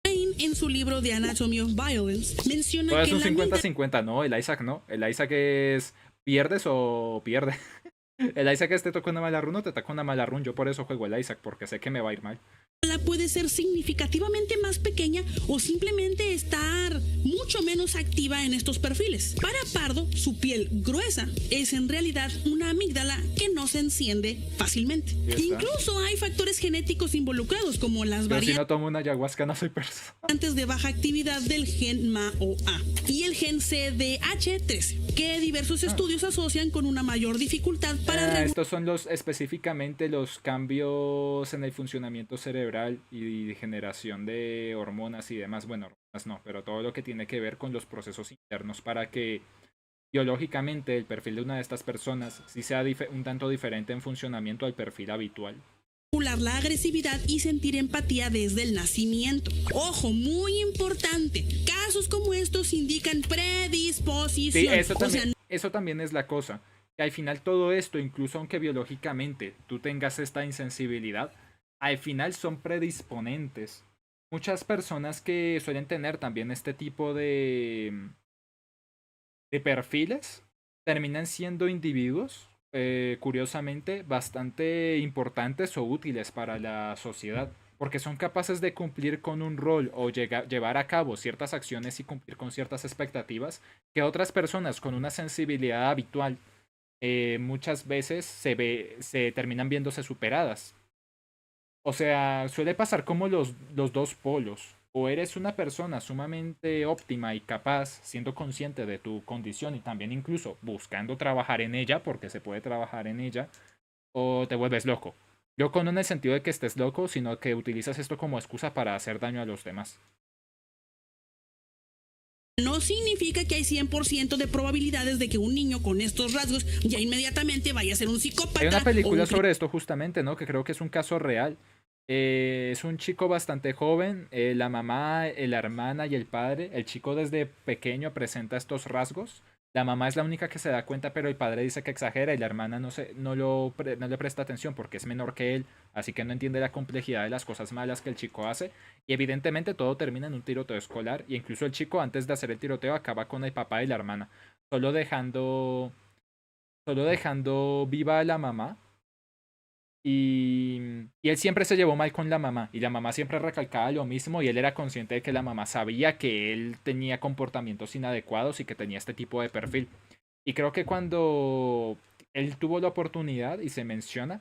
en su libro The Anatomy of Violence menciona Todo es que un la amígdala 50-50, no, el Isaac no. El Isaac es pierdes o pierde. El Isaac te toca una mala run o te toca una mala run. Yo por eso juego el Isaac, porque sé que me va a ir mal. puede ser significativamente más pequeña o simplemente estar mucho menos activa en estos perfiles. Para Pardo, su piel gruesa es en realidad una amígdala que no se enciende fácilmente. Incluso hay factores genéticos involucrados como las Pero si variantes no tomo una ayahuasca no soy persona. de baja actividad del gen MAOA y el gen CDH13, que diversos estudios asocian con una mayor dificultad para Estos son específicamente los cambios en el funcionamiento cerebral y generación de hormonas y demás. Bueno, hormonas no, pero todo lo que tiene que ver con los procesos internos para que biológicamente el perfil de una de estas personas sí sea un tanto diferente en funcionamiento al perfil habitual. la agresividad y sentir empatía desde el nacimiento. Ojo, muy importante, casos como estos indican predisposición. Sí, eso también es la cosa. Que al final todo esto, incluso aunque biológicamente tú tengas esta insensibilidad, al final son predisponentes. Muchas personas que suelen tener también este tipo de perfiles terminan siendo individuos curiosamente bastante importantes o útiles para la sociedad, porque son capaces de cumplir con un rol o llevar a cabo ciertas acciones y cumplir con ciertas expectativas que otras personas con una sensibilidad habitual muchas veces se terminan viéndose superadas. O sea, suele pasar como los dos polos. O eres una persona sumamente óptima y capaz, siendo consciente de tu condición y también incluso buscando trabajar en ella, porque se puede trabajar en ella, o te vuelves loco. Loco no en el sentido de que estés loco, sino que utilizas esto como excusa para hacer daño a los demás. no significa que hay 100% de probabilidades de que un niño con estos rasgos ya inmediatamente vaya a ser un psicópata. Hay una película o un sobre esto justamente, ¿no? Que creo que es un caso real. Es un chico bastante joven, la mamá, la hermana y el padre. El chico desde pequeño presenta estos rasgos. La mamá es la única que se da cuenta, pero el padre dice que exagera y la hermana no le presta atención porque es menor que él, así que no entiende la complejidad de las cosas malas que el chico hace. Y evidentemente todo termina en un tiroteo escolar. Y incluso el chico antes de hacer el tiroteo acaba con el papá y la hermana, solo dejando viva a la mamá. Y él siempre se llevó mal con la mamá. Y la mamá siempre recalcaba lo mismo. Y él era consciente de que la mamá sabía que él tenía comportamientos inadecuados y que tenía este tipo de perfil. Y creo que cuando él tuvo la oportunidad y se menciona,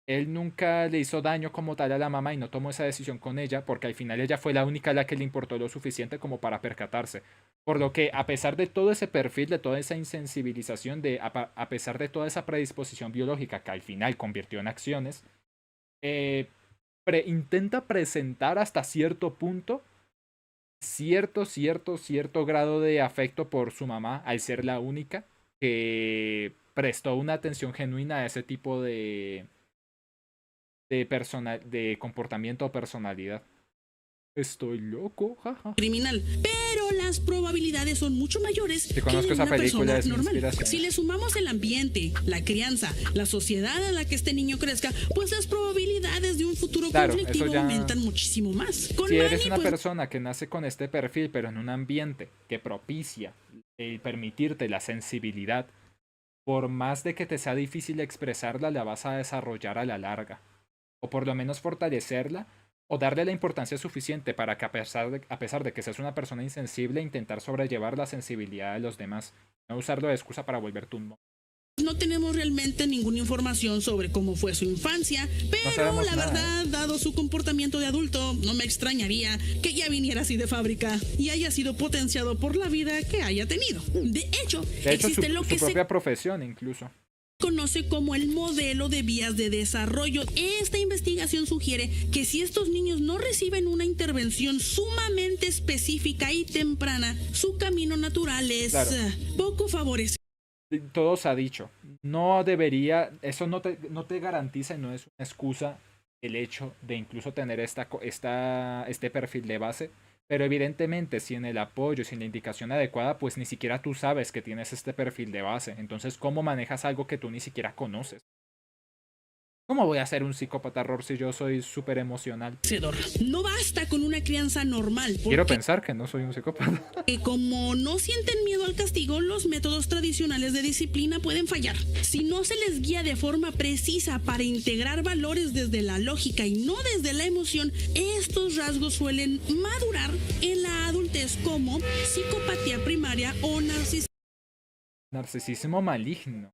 él nunca le hizo daño como tal a la mamá y no tomó esa decisión con ella, porque al final ella fue la única a la que le importó lo suficiente como para percatarse. Por lo que, a pesar de todo ese perfil, de toda esa insensibilización, a pesar de toda esa predisposición biológica que al final convirtió en acciones, intenta presentar hasta cierto punto cierto grado de afecto por su mamá, al ser la única que prestó una atención genuina a ese tipo de comportamiento o personalidad. Estoy loco, jaja. criminal, pero las probabilidades son mucho mayores Si que conozco de esa una película, persona es mi normal. inspiración. Si le sumamos el ambiente, la crianza, la sociedad a la que este niño crezca, pues las probabilidades de un futuro Claro, conflictivo eso ya- aumentan muchísimo más. Con Si eres Manny, una pues, persona que nace con este perfil, pero en un ambiente que propicia el permitirte la sensibilidad, por más de que te sea difícil expresarla, la vas a desarrollar a la larga. O por lo menos fortalecerla, o darle la importancia suficiente para que a pesar de que seas una persona insensible, intentar sobrellevar la sensibilidad de los demás. No usarlo de excusa para volverte un monstruo. no tenemos realmente ninguna información sobre cómo fue su infancia, pero sabemos la nada, verdad, dado su comportamiento de adulto, no me extrañaría que ya viniera así de fábrica y haya sido potenciado por la vida que haya tenido. De hecho, existe lo que su se propia profesión incluso. conoce como el modelo de vías de desarrollo. Esta investigación sugiere que si estos niños no reciben una intervención sumamente específica y temprana, su camino natural es Claro. Poco favorecido. Todo se ha dicho. No debería, eso no te garantiza y no es una excusa el hecho de incluso tener este perfil de base. Pero evidentemente, sin el apoyo, sin la indicación adecuada, pues ni siquiera tú sabes que tienes este perfil de base. Entonces, ¿cómo manejas algo que tú ni siquiera conoces? ¿Cómo voy a ser un psicópata horror si yo soy súper emocional? No basta con una crianza normal, Quiero porque pensar que no soy un psicópata. como no sienten miedo al castigo, los métodos tradicionales de disciplina pueden fallar. Si no se les guía de forma precisa para integrar valores desde la lógica y no desde la emoción, estos rasgos suelen madurar en la adultez como psicopatía primaria o Narcisismo maligno.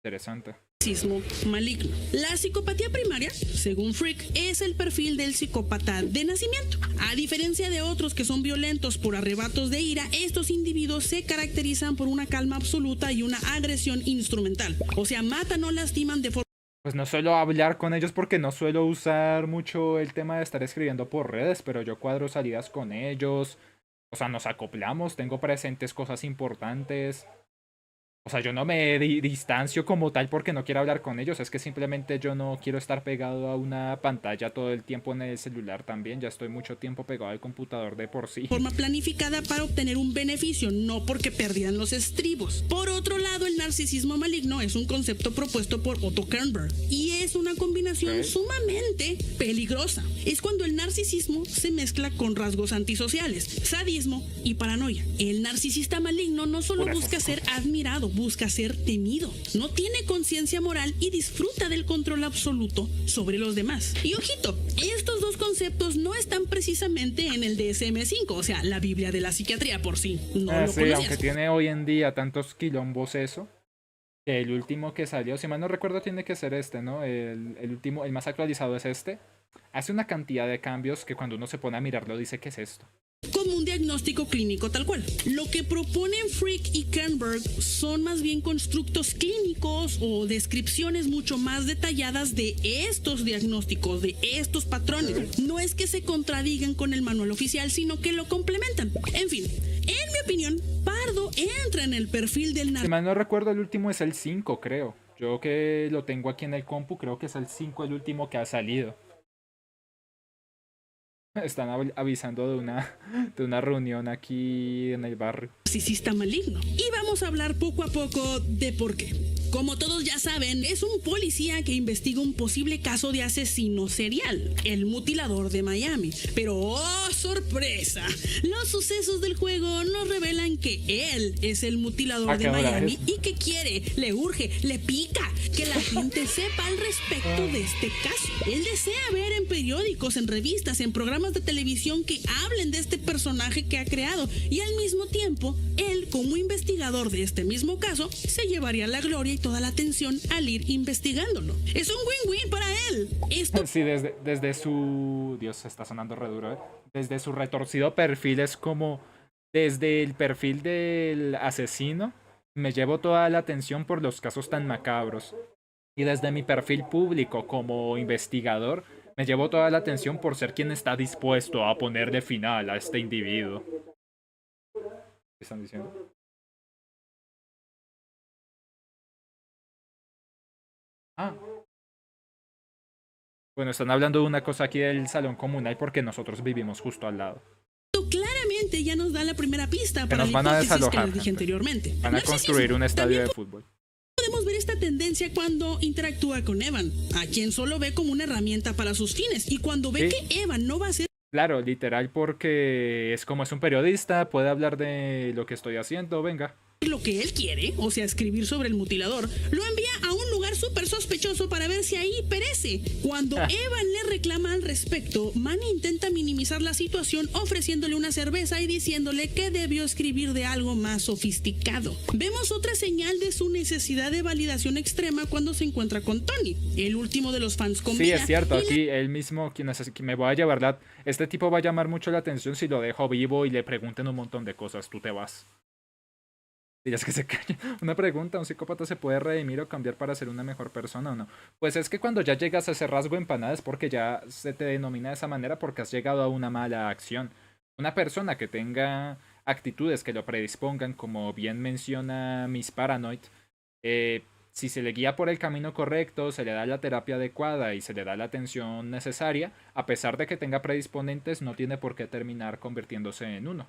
Interesante. narcisismo maligno. La psicopatía primaria, según Frick, es el perfil del psicópata de nacimiento. A diferencia de otros que son violentos por arrebatos de ira, estos individuos se caracterizan por una calma absoluta y una agresión instrumental. O sea, matan o lastiman de forma Pues no suelo hablar con ellos porque no suelo usar mucho el tema de estar escribiendo por redes, pero yo cuadro salidas con ellos. O sea, nos acoplamos, tengo presentes cosas importantes. O sea, yo no me distancio como tal porque no quiero hablar con ellos. Es que simplemente yo no quiero estar pegado a una pantalla todo el tiempo en el celular también. Ya estoy mucho tiempo pegado al computador de por sí. forma planificada para obtener un beneficio, no porque perdieran los estribos. Por otro lado, el narcisismo maligno es un concepto propuesto por Otto Kernberg y es una combinación sumamente peligrosa. Es cuando el narcisismo se mezcla con rasgos antisociales, sadismo y paranoia. El narcisista maligno no solo Por esas busca ser admirado, busca ser temido. No tiene conciencia moral y disfruta del control absoluto sobre los demás. Y ojito, estos dos conceptos no están precisamente en el DSM-5, o sea, la Biblia de la psiquiatría por sí. No lo Sí, conocías. aunque tiene hoy en día tantos quilombos eso. Que el último que salió, si mal no recuerdo, tiene que ser este, ¿no? El último, el más actualizado es este. Hace una cantidad de cambios que cuando uno se pone a mirarlo dice, ¿qué es esto? Como un diagnóstico clínico tal cual. Lo que proponen Frick y Kernberg son más bien constructos clínicos o descripciones mucho más detalladas de estos diagnósticos, de estos patrones. No es que se contradigan con el manual oficial, sino que lo complementan. En fin, En mi opinión, Pardo entra en el perfil del Si mal no recuerdo, el último es el 5, creo. Yo que lo tengo aquí en el compu, creo que es el 5 el último que ha salido. Están avisando de una reunión aquí en el barrio. narcisista maligno. Y vamos a hablar poco a poco de por qué. Como todos ya saben, es un policía que investiga un posible caso de asesino serial, el mutilador de Miami. Pero ¡oh, sorpresa! Los sucesos del juego nos revelan que él es el mutilador de Miami y que quiere, le urge, le pica que la gente sepa al respecto de este caso. Él desea ver en periódicos, en revistas, en programas de televisión que hablen de este personaje que ha creado, y al mismo tiempo, él, como investigador de este mismo caso, se llevaría la gloria y toda la atención al ir investigándolo. Es un win-win para él. Esto Sí, desde su... Dios, está sonando re duro, ¿eh? Desde su retorcido perfil es como... Desde el perfil del asesino, me llevo toda la atención por los casos tan macabros. Y desde mi perfil público como investigador, me llevo toda la atención por ser quien está dispuesto a ponerle final a este individuo. ¿Qué están diciendo? Ah. Bueno, están hablando de una cosa aquí del salón comunal porque nosotros vivimos justo al lado. claramente ya nos da la primera pista para la nos van a hipótesis que desalojar, les dije gente. anteriormente. Van a construir un estadio de fútbol. Podemos ver esta tendencia cuando interactúa con Evan, a quien solo ve como una herramienta para sus fines, y cuando ve que Evan no va a ser Claro, literal, porque es como es un periodista, puede hablar de lo que estoy haciendo, venga. lo que él quiere, o sea, escribir sobre el mutilador, lo envía a un lugar súper sospechoso para ver si ahí perece. Cuando Evan le reclama al respecto, Manny intenta minimizar la situación ofreciéndole una cerveza y diciéndole que debió escribir de algo más sofisticado. Vemos otra señal de su necesidad de validación extrema cuando se encuentra con Tony, el último de los fans con Sí, vida, es cierto, y aquí él mismo, quien me voy a llevar este tipo va a llamar mucho la atención si lo dejo vivo y le pregunten un montón de cosas, tú te vas. Dirías que se calle. Una pregunta, ¿un psicópata se puede redimir o cambiar para ser una mejor persona o no? Pues es que cuando ya llegas a ese rasgo empanada es porque ya se te denomina de esa manera porque has llegado a una mala acción. Una persona que tenga actitudes que lo predispongan, como bien menciona Miss Paranoid, si se le guía por el camino correcto, se le da la terapia adecuada y se le da la atención necesaria, a pesar de que tenga predisponentes, no tiene por qué terminar convirtiéndose en uno.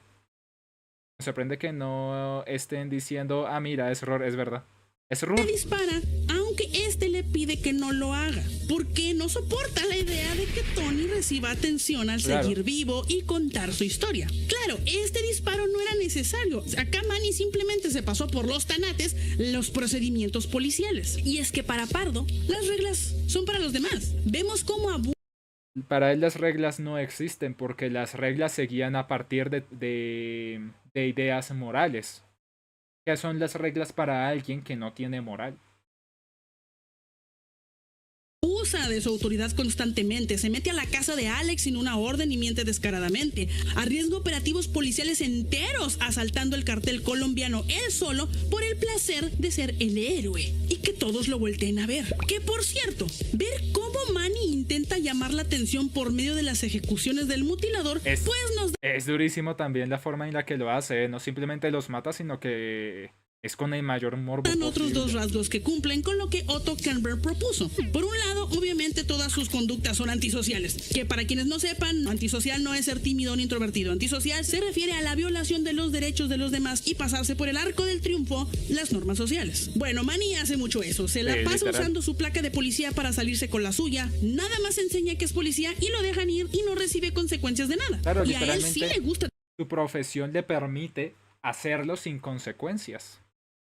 Me sorprende que no estén diciendo, ah, mira, es verdad. Es le dispara, aunque este le pide que no lo haga, porque no soporta la idea de que Tony reciba atención al seguir vivo y contar su historia. Claro, este disparo no era necesario. Acá Manny simplemente se pasó por los tanates los procedimientos policiales. Y es que para Pardo, las reglas son para los demás. Vemos cómo Para él las reglas no existen porque las reglas se guían a partir de ideas morales. ¿Qué son las reglas para alguien que no tiene moral? abusa de su autoridad constantemente, se mete a la casa de Alex sin una orden y miente descaradamente, arriesga operativos policiales enteros asaltando el cartel colombiano él solo por el placer de ser el héroe y que todos lo volteen a ver. Que por cierto, ver cómo Manny intenta llamar la atención por medio de las ejecuciones del mutilador, pues nos da... Es durísimo también la forma en la que lo hace, no simplemente los mata, sino que... es con el mayor morbo posible. Otros dos rasgos que cumplen con lo que Otto Kernberg propuso. Por un lado, obviamente todas sus conductas son antisociales, que para quienes no sepan, antisocial no es ser tímido ni introvertido. Antisocial se refiere a la violación de los derechos de los demás y pasarse por el arco del triunfo las normas sociales. Bueno, Manny hace mucho eso, se la pasa usando su placa de policía para salirse con la suya, nada más enseña que es policía y lo dejan ir y no recibe consecuencias de nada. Claro, y a él sí le gusta. Su profesión le permite hacerlo sin consecuencias.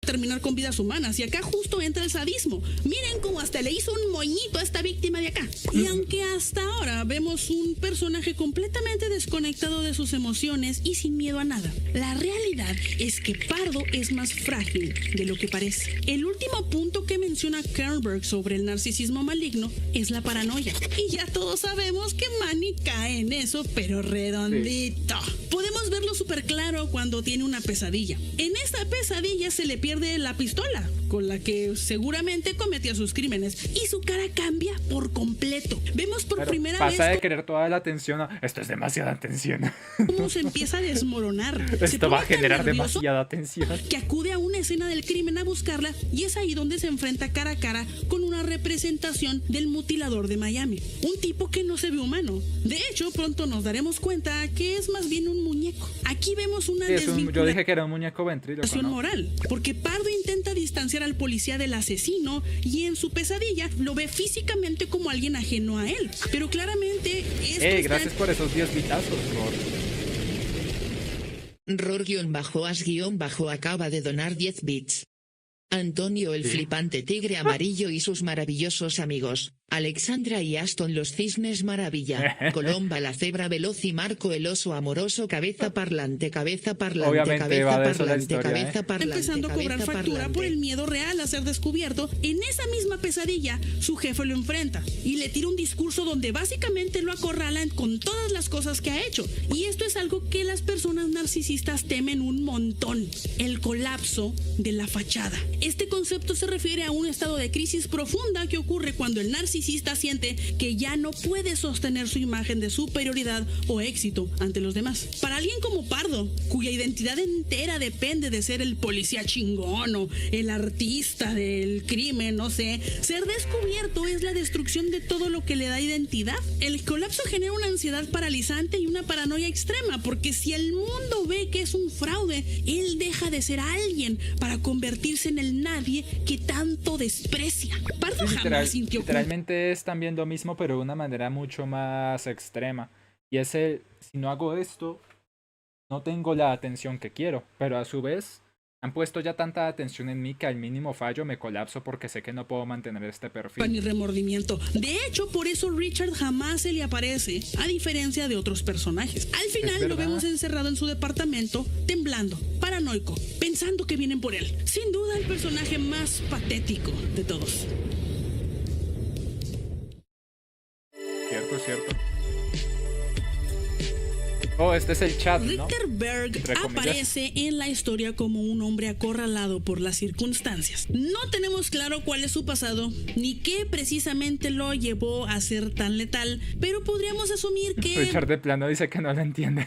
Terminar con vidas humanas, y acá justo entra el sadismo. Miren cómo hasta le hizo un moñito a esta víctima de acá. Y aunque hasta ahora vemos un personaje completamente desconectado de sus emociones y sin miedo a nada, la realidad es que Pardo es más frágil de lo que parece. El último punto que menciona Kernberg sobre el narcisismo maligno es la paranoia, y ya todos sabemos que Manny cae en eso, pero redondito. Podemos verlo súper claro cuando tiene una pesadilla. En esta pesadilla se le pierde la pistola, con la que seguramente cometía sus crímenes, y su cara cambia por completo. Vemos por Pero primera pasa vez de querer toda la atención a esto es demasiada atención. cómo se empieza a desmoronar. Se Esto va a pone tan generar nervioso demasiada atención. que acude a una escena del crimen a buscarla, y es ahí donde se enfrenta cara a cara con una representación del mutilador de Miami, un tipo que no se ve humano. De hecho, pronto nos daremos cuenta que es más bien un muñeco. Aquí vemos una Yo desvinculación dije que era un muñeco ventríloco, ¿no? moral, porque Pardo intenta distanciar al policía del asesino y en su pesadilla lo ve físicamente como alguien ajeno a él, pero claramente esto está Gracias por esos 10 vitazos, Ror-as- acaba de donar 10 bits. Antonio el flipante tigre amarillo y sus maravillosos amigos, Alexandra y Aston los cisnes maravilla, Colomba la cebra veloz y Marco el oso amoroso cabeza parlante, Obviamente cabeza va de eso la parlante, historia, cabeza parlante, empezando a cobrar cabeza factura parlante. por el miedo real a ser descubierto. En esa misma pesadilla, su jefe lo enfrenta y le tira un discurso donde básicamente lo acorralan con todas las cosas que ha hecho. Y esto es algo que las personas narcisistas temen un montón: el colapso de la fachada. Este concepto se refiere a un estado de crisis profunda que ocurre cuando el narcisista siente que ya no puede sostener su imagen de superioridad o éxito ante los demás. Para alguien como Pardo, cuya identidad entera depende de ser el policía chingón o el artista del crimen, no sé, ser descubierto es la destrucción de todo lo que le da identidad. El colapso genera una ansiedad paralizante y una paranoia extrema, porque si el mundo ve que es un fraude, él deja de ser alguien para convertirse en el nadie que tanto desprecia. Pardo jamás sintió literalmente es también lo mismo, pero de una manera mucho más extrema. Y es el, si no hago esto, no tengo la atención que quiero, pero a su vez han puesto ya tanta atención en mí que al mínimo fallo me colapso porque sé que no puedo mantener este perfil. ni remordimiento. De hecho, por eso Richard jamás se le aparece, a diferencia de otros personajes. Al final lo vemos encerrado en su departamento, temblando, paranoico, pensando que vienen por él. Sin duda el personaje más patético de todos. Cierto, cierto. Oh, este es el chat, ¿no? Richter Berg Entre comillas. aparece en la historia como un hombre acorralado por las circunstancias. No tenemos claro cuál es su pasado, ni qué precisamente lo llevó a ser tan letal, pero podríamos asumir que... Richard de plano dice que no lo entiende.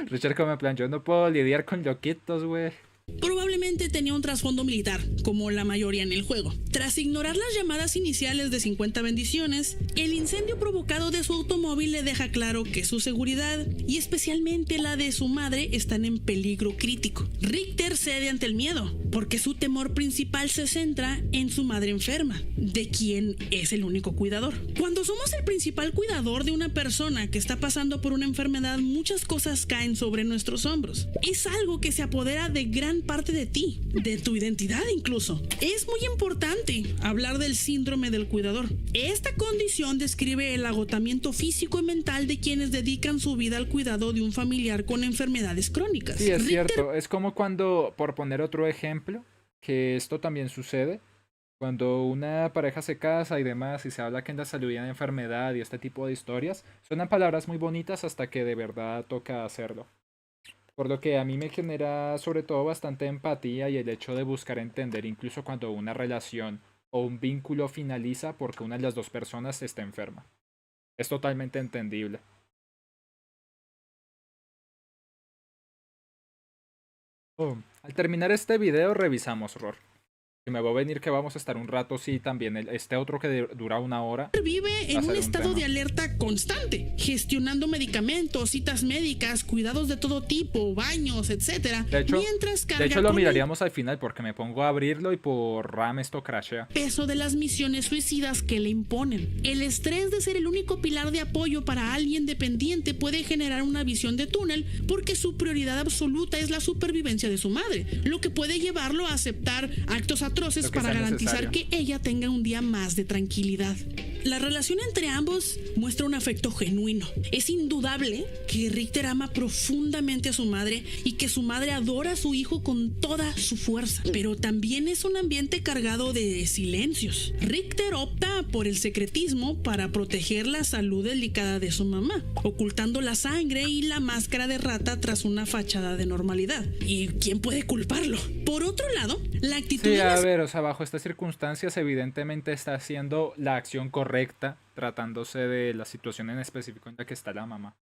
Richard como en plan, yo no puedo lidiar con loquitos, güey. Probablemente tenía un trasfondo militar, como la mayoría en el juego. Tras ignorar las llamadas iniciales de 50 bendiciones, el incendio provocado de su automóvil le deja claro que su seguridad, y especialmente la de su madre, están en peligro crítico. Richter cede ante el miedo, porque su temor principal se centra en su madre enferma, de quien es el único cuidador. Cuando somos el principal cuidador de una persona que está pasando por una enfermedad, muchas cosas caen sobre nuestros hombros. Es algo que se apodera de gran parte de ti, de tu identidad incluso. Es muy importante hablar del síndrome del cuidador. Esta condición describe el agotamiento físico y mental de quienes dedican su vida al cuidado de un familiar con enfermedades crónicas. Sí, es Richter cierto. Es como cuando, por poner otro ejemplo, que esto también sucede, cuando una pareja se casa y demás y se habla que en la salud y en la enfermedad y este tipo de historias, suenan palabras muy bonitas hasta que de verdad toca hacerlo. Por lo que a mí me genera sobre todo bastante empatía y el hecho de buscar entender incluso cuando una relación o un vínculo finaliza porque una de las dos personas está enferma. Es totalmente entendible. Al terminar este video revisamos, Ror. Que me va a venir que vamos a estar un rato, sí, también este otro que dura 1 hora. vive en Va a ser un un estado tema. de alerta constante, gestionando medicamentos, citas médicas, cuidados de todo tipo, baños, etcétera. De hecho, mientras carga lo con miraríamos al final porque me pongo a abrirlo y por RAM esto crashea. el peso de las misiones suicidas que le imponen. El estrés de ser el único pilar de apoyo para alguien dependiente puede generar una visión de túnel porque su prioridad absoluta es la supervivencia de su madre, lo que puede llevarlo a aceptar actos atroces Lo que para sea garantizar necesario. que ella tenga un día más de tranquilidad. La relación entre ambos muestra un afecto genuino. Es indudable que Richter ama profundamente a su madre y que su madre adora a su hijo con toda su fuerza. Pero también es un ambiente cargado de silencios. Richter opta por el secretismo para proteger la salud delicada de su mamá, ocultando la sangre y la máscara de rata tras una fachada de normalidad. ¿Y quién puede culparlo? Por otro lado, la actitud Sí, de a la ver, o sea, bajo estas circunstancias evidentemente está haciendo la acción correcta tratándose de la situación en específico en la que está la mamá.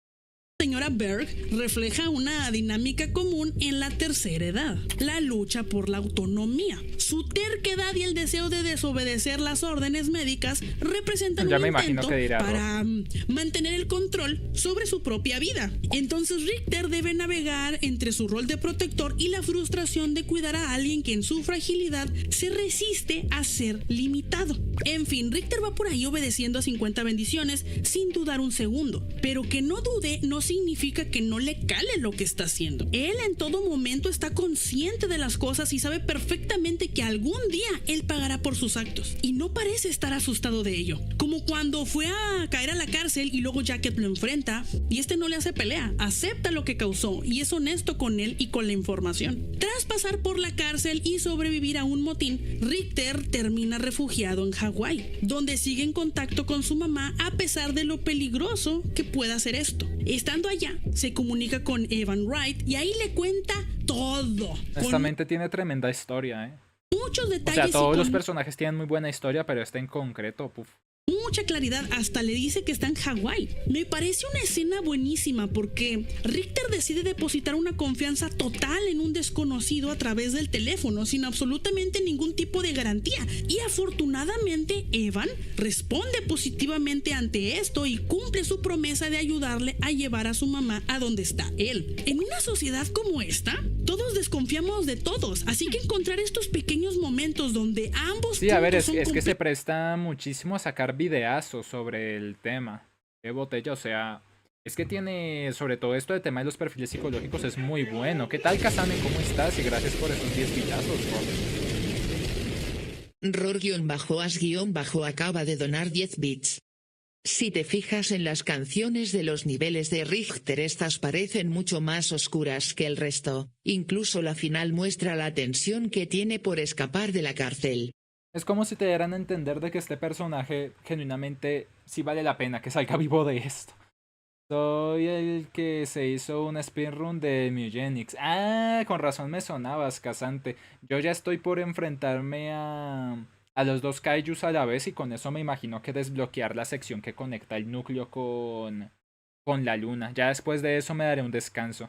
señora Berg refleja una dinámica común en la tercera edad, la lucha por la autonomía. Su terquedad y el deseo de desobedecer las órdenes médicas representan Ya un me imagino intento que dirá, ¿no? para mantener el control sobre su propia vida. Entonces Richter debe navegar entre su rol de protector y la frustración de cuidar a alguien que en su fragilidad se resiste a ser limitado. En fin, Richter va por ahí obedeciendo a 50 bendiciones sin dudar un segundo, pero que no dude no significa que no le cale lo que está haciendo. Él en todo momento está consciente de las cosas y sabe perfectamente que algún día él pagará por sus actos. Y no parece estar asustado de ello. Como cuando fue a caer a la cárcel y luego Jacket lo enfrenta y este no le hace pelea, acepta lo que causó y es honesto con él y con la información. Tras pasar por la cárcel y sobrevivir a un motín, Richter termina refugiado en Hawái, donde sigue en contacto con su mamá a pesar de lo peligroso que pueda ser esto. Estando allá, se comunica con Evan Wright y ahí le cuenta todo. Honestamente tiene tremenda historia, ¿eh? Muchos O detalles sea, todos y los con personajes tienen muy buena historia, pero este en concreto, puf. mucha claridad, hasta le dice que está en Hawái. Me parece una escena buenísima porque Richter decide depositar una confianza total en un desconocido a través del teléfono sin absolutamente ningún tipo de garantía. Y afortunadamente Evan responde positivamente ante esto y cumple su promesa de ayudarle a llevar a su mamá a donde está él. En una sociedad como esta, todos desconfiamos de todos, así que encontrar estos pequeños momentos donde ambos Sí, a ver, puntos son es que se presta muchísimo a sacar videazos sobre el tema. Qué botella, o sea, es que tiene, sobre todo esto de tema de los perfiles psicológicos, es muy bueno. ¿Qué tal, Kazame? ¿Cómo estás? Y gracias por esos 10 villazos, Ror-as- acaba de donar 10 bits. Si te fijas en las canciones de los niveles de Richter, estas parecen mucho más oscuras que el resto, incluso la final muestra la tensión que tiene por escapar de la cárcel. Es como si te dieran a entender de que este personaje genuinamente sí vale la pena que salga vivo de esto. Soy el que se hizo un speedrun de Mugenics. Ah, con razón me sonabas, Casante. Yo ya estoy por enfrentarme a los dos kaijus a la vez y con eso me imagino que desbloquear la sección que conecta el núcleo con la luna. Ya después de eso me daré un descanso.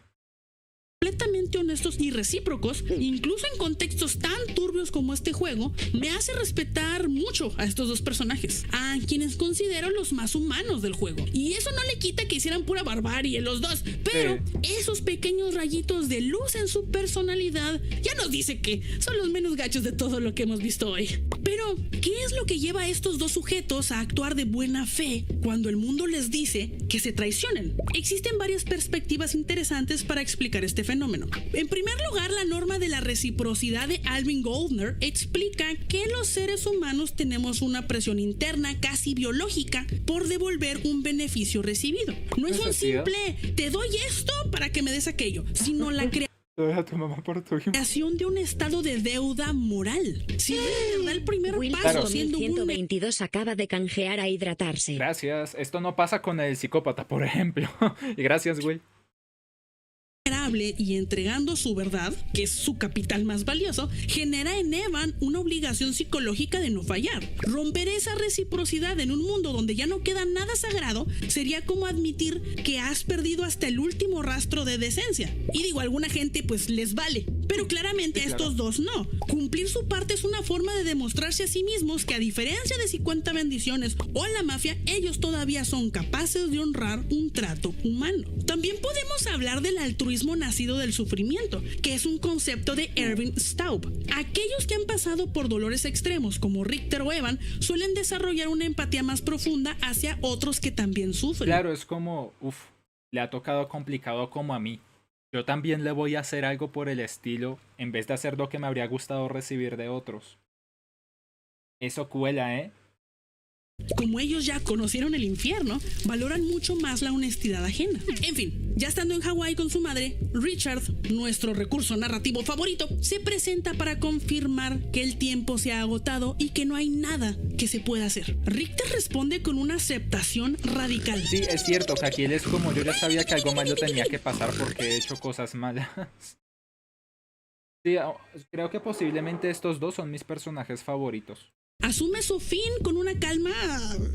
Completamente honestos y recíprocos, incluso en contextos tan turbios como este juego, me hace respetar mucho a estos dos personajes, a quienes considero los más humanos del juego. Y eso no le quita que hicieran pura barbarie los dos, pero esos pequeños rayitos de luz en su personalidad ya nos dice que son los menos gachos de todo lo que hemos visto hoy. Pero, ¿qué es lo que lleva a estos dos sujetos a actuar de buena fe cuando el mundo les dice que se traicionen? Existen varias perspectivas interesantes para explicar este fenómeno. En primer lugar, la norma de la reciprocidad de Alvin Goldner explica que los seres humanos tenemos una presión interna casi biológica por devolver un beneficio recibido. No es un simple te doy esto para que me des aquello, sino la Deja tu mamá por tu hijo. creación de un estado de deuda moral. Si de verdad el primer paso siendo un 122 acaba de canjear a hidratarse. Gracias. Esto no pasa con el psicópata, por ejemplo. Y gracias, Will. vulnerable y entregando su verdad, que es su capital más valioso, genera en Evan una obligación psicológica de no fallar. Romper esa reciprocidad en un mundo donde ya no queda nada sagrado sería como admitir que has perdido hasta el último rastro de decencia. Y digo, a alguna gente pues les vale, pero claramente a estos dos no. Cumplir su parte es una forma de demostrarse a sí mismos que, a diferencia de 50 bendiciones o la mafia, ellos todavía son capaces de honrar un trato humano. También podemos hablar del altruismo nacido del sufrimiento, que es un concepto de Ervin Staub. Aquellos que han pasado por dolores extremos, como Richter o Evan, suelen desarrollar una empatía más profunda hacia otros que también sufren. Claro, es como, le ha tocado complicado como a mí. Yo también le voy a hacer algo por el estilo, en vez de hacer lo que me habría gustado recibir de otros. Eso cuela, ¿eh? Como ellos ya conocieron el infierno, valoran mucho más la honestidad ajena. En fin, ya estando en Hawái con su madre, Richard, nuestro recurso narrativo favorito, se presenta para confirmar que el tiempo se ha agotado y que no hay nada que se pueda hacer. Richter responde con una aceptación radical. Sí, es cierto que aquí él es como yo ya sabía que algo malo tenía que pasar porque he hecho cosas malas. Sí, creo que posiblemente estos dos son mis personajes favoritos. Asume su fin con una calma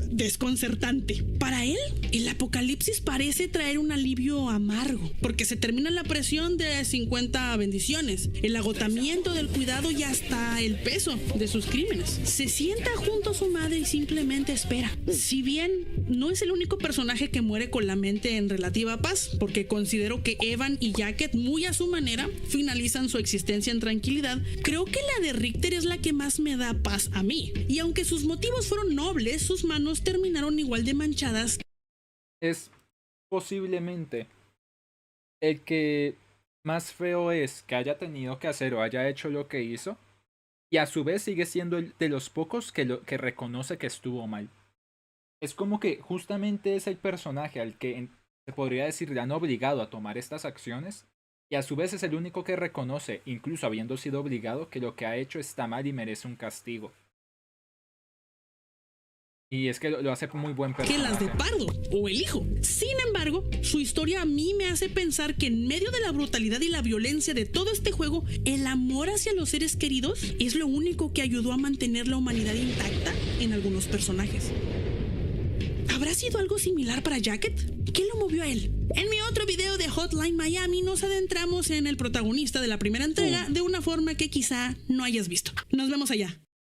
desconcertante. Para él, el apocalipsis parece traer un alivio amargo, porque se termina la presión de 50 bendiciones, el agotamiento del cuidado y hasta el peso de sus crímenes. Se sienta junto a su madre y simplemente espera. Si bien no es el único personaje que muere con la mente en relativa paz, porque considero que Evan y Jacket, muy a su manera, finalizan su existencia en tranquilidad, creo que la de Richter es la que más me da paz a mí. Y aunque sus motivos fueron nobles, sus manos terminaron igual de manchadas. Es posiblemente el que más feo es que haya tenido que hacer o haya hecho lo que hizo, y a su vez sigue siendo el de los pocos que reconoce que estuvo mal. Es como que justamente es el personaje al que se podría decir le han obligado a tomar estas acciones, y a su vez es el único que reconoce, incluso habiendo sido obligado, que lo que ha hecho está mal y merece un castigo. Y es que lo hace muy buen personaje. Que las de Pardo o el hijo. Sin embargo, su historia a mí me hace pensar que en medio de la brutalidad y la violencia de todo este juego, el amor hacia los seres queridos es lo único que ayudó a mantener la humanidad intacta en algunos personajes. ¿Habrá sido algo similar para Jacket? ¿Qué lo movió a él? En mi otro video de Hotline Miami nos adentramos en el protagonista de la primera entrega de una forma que quizá no hayas visto. Nos vemos allá.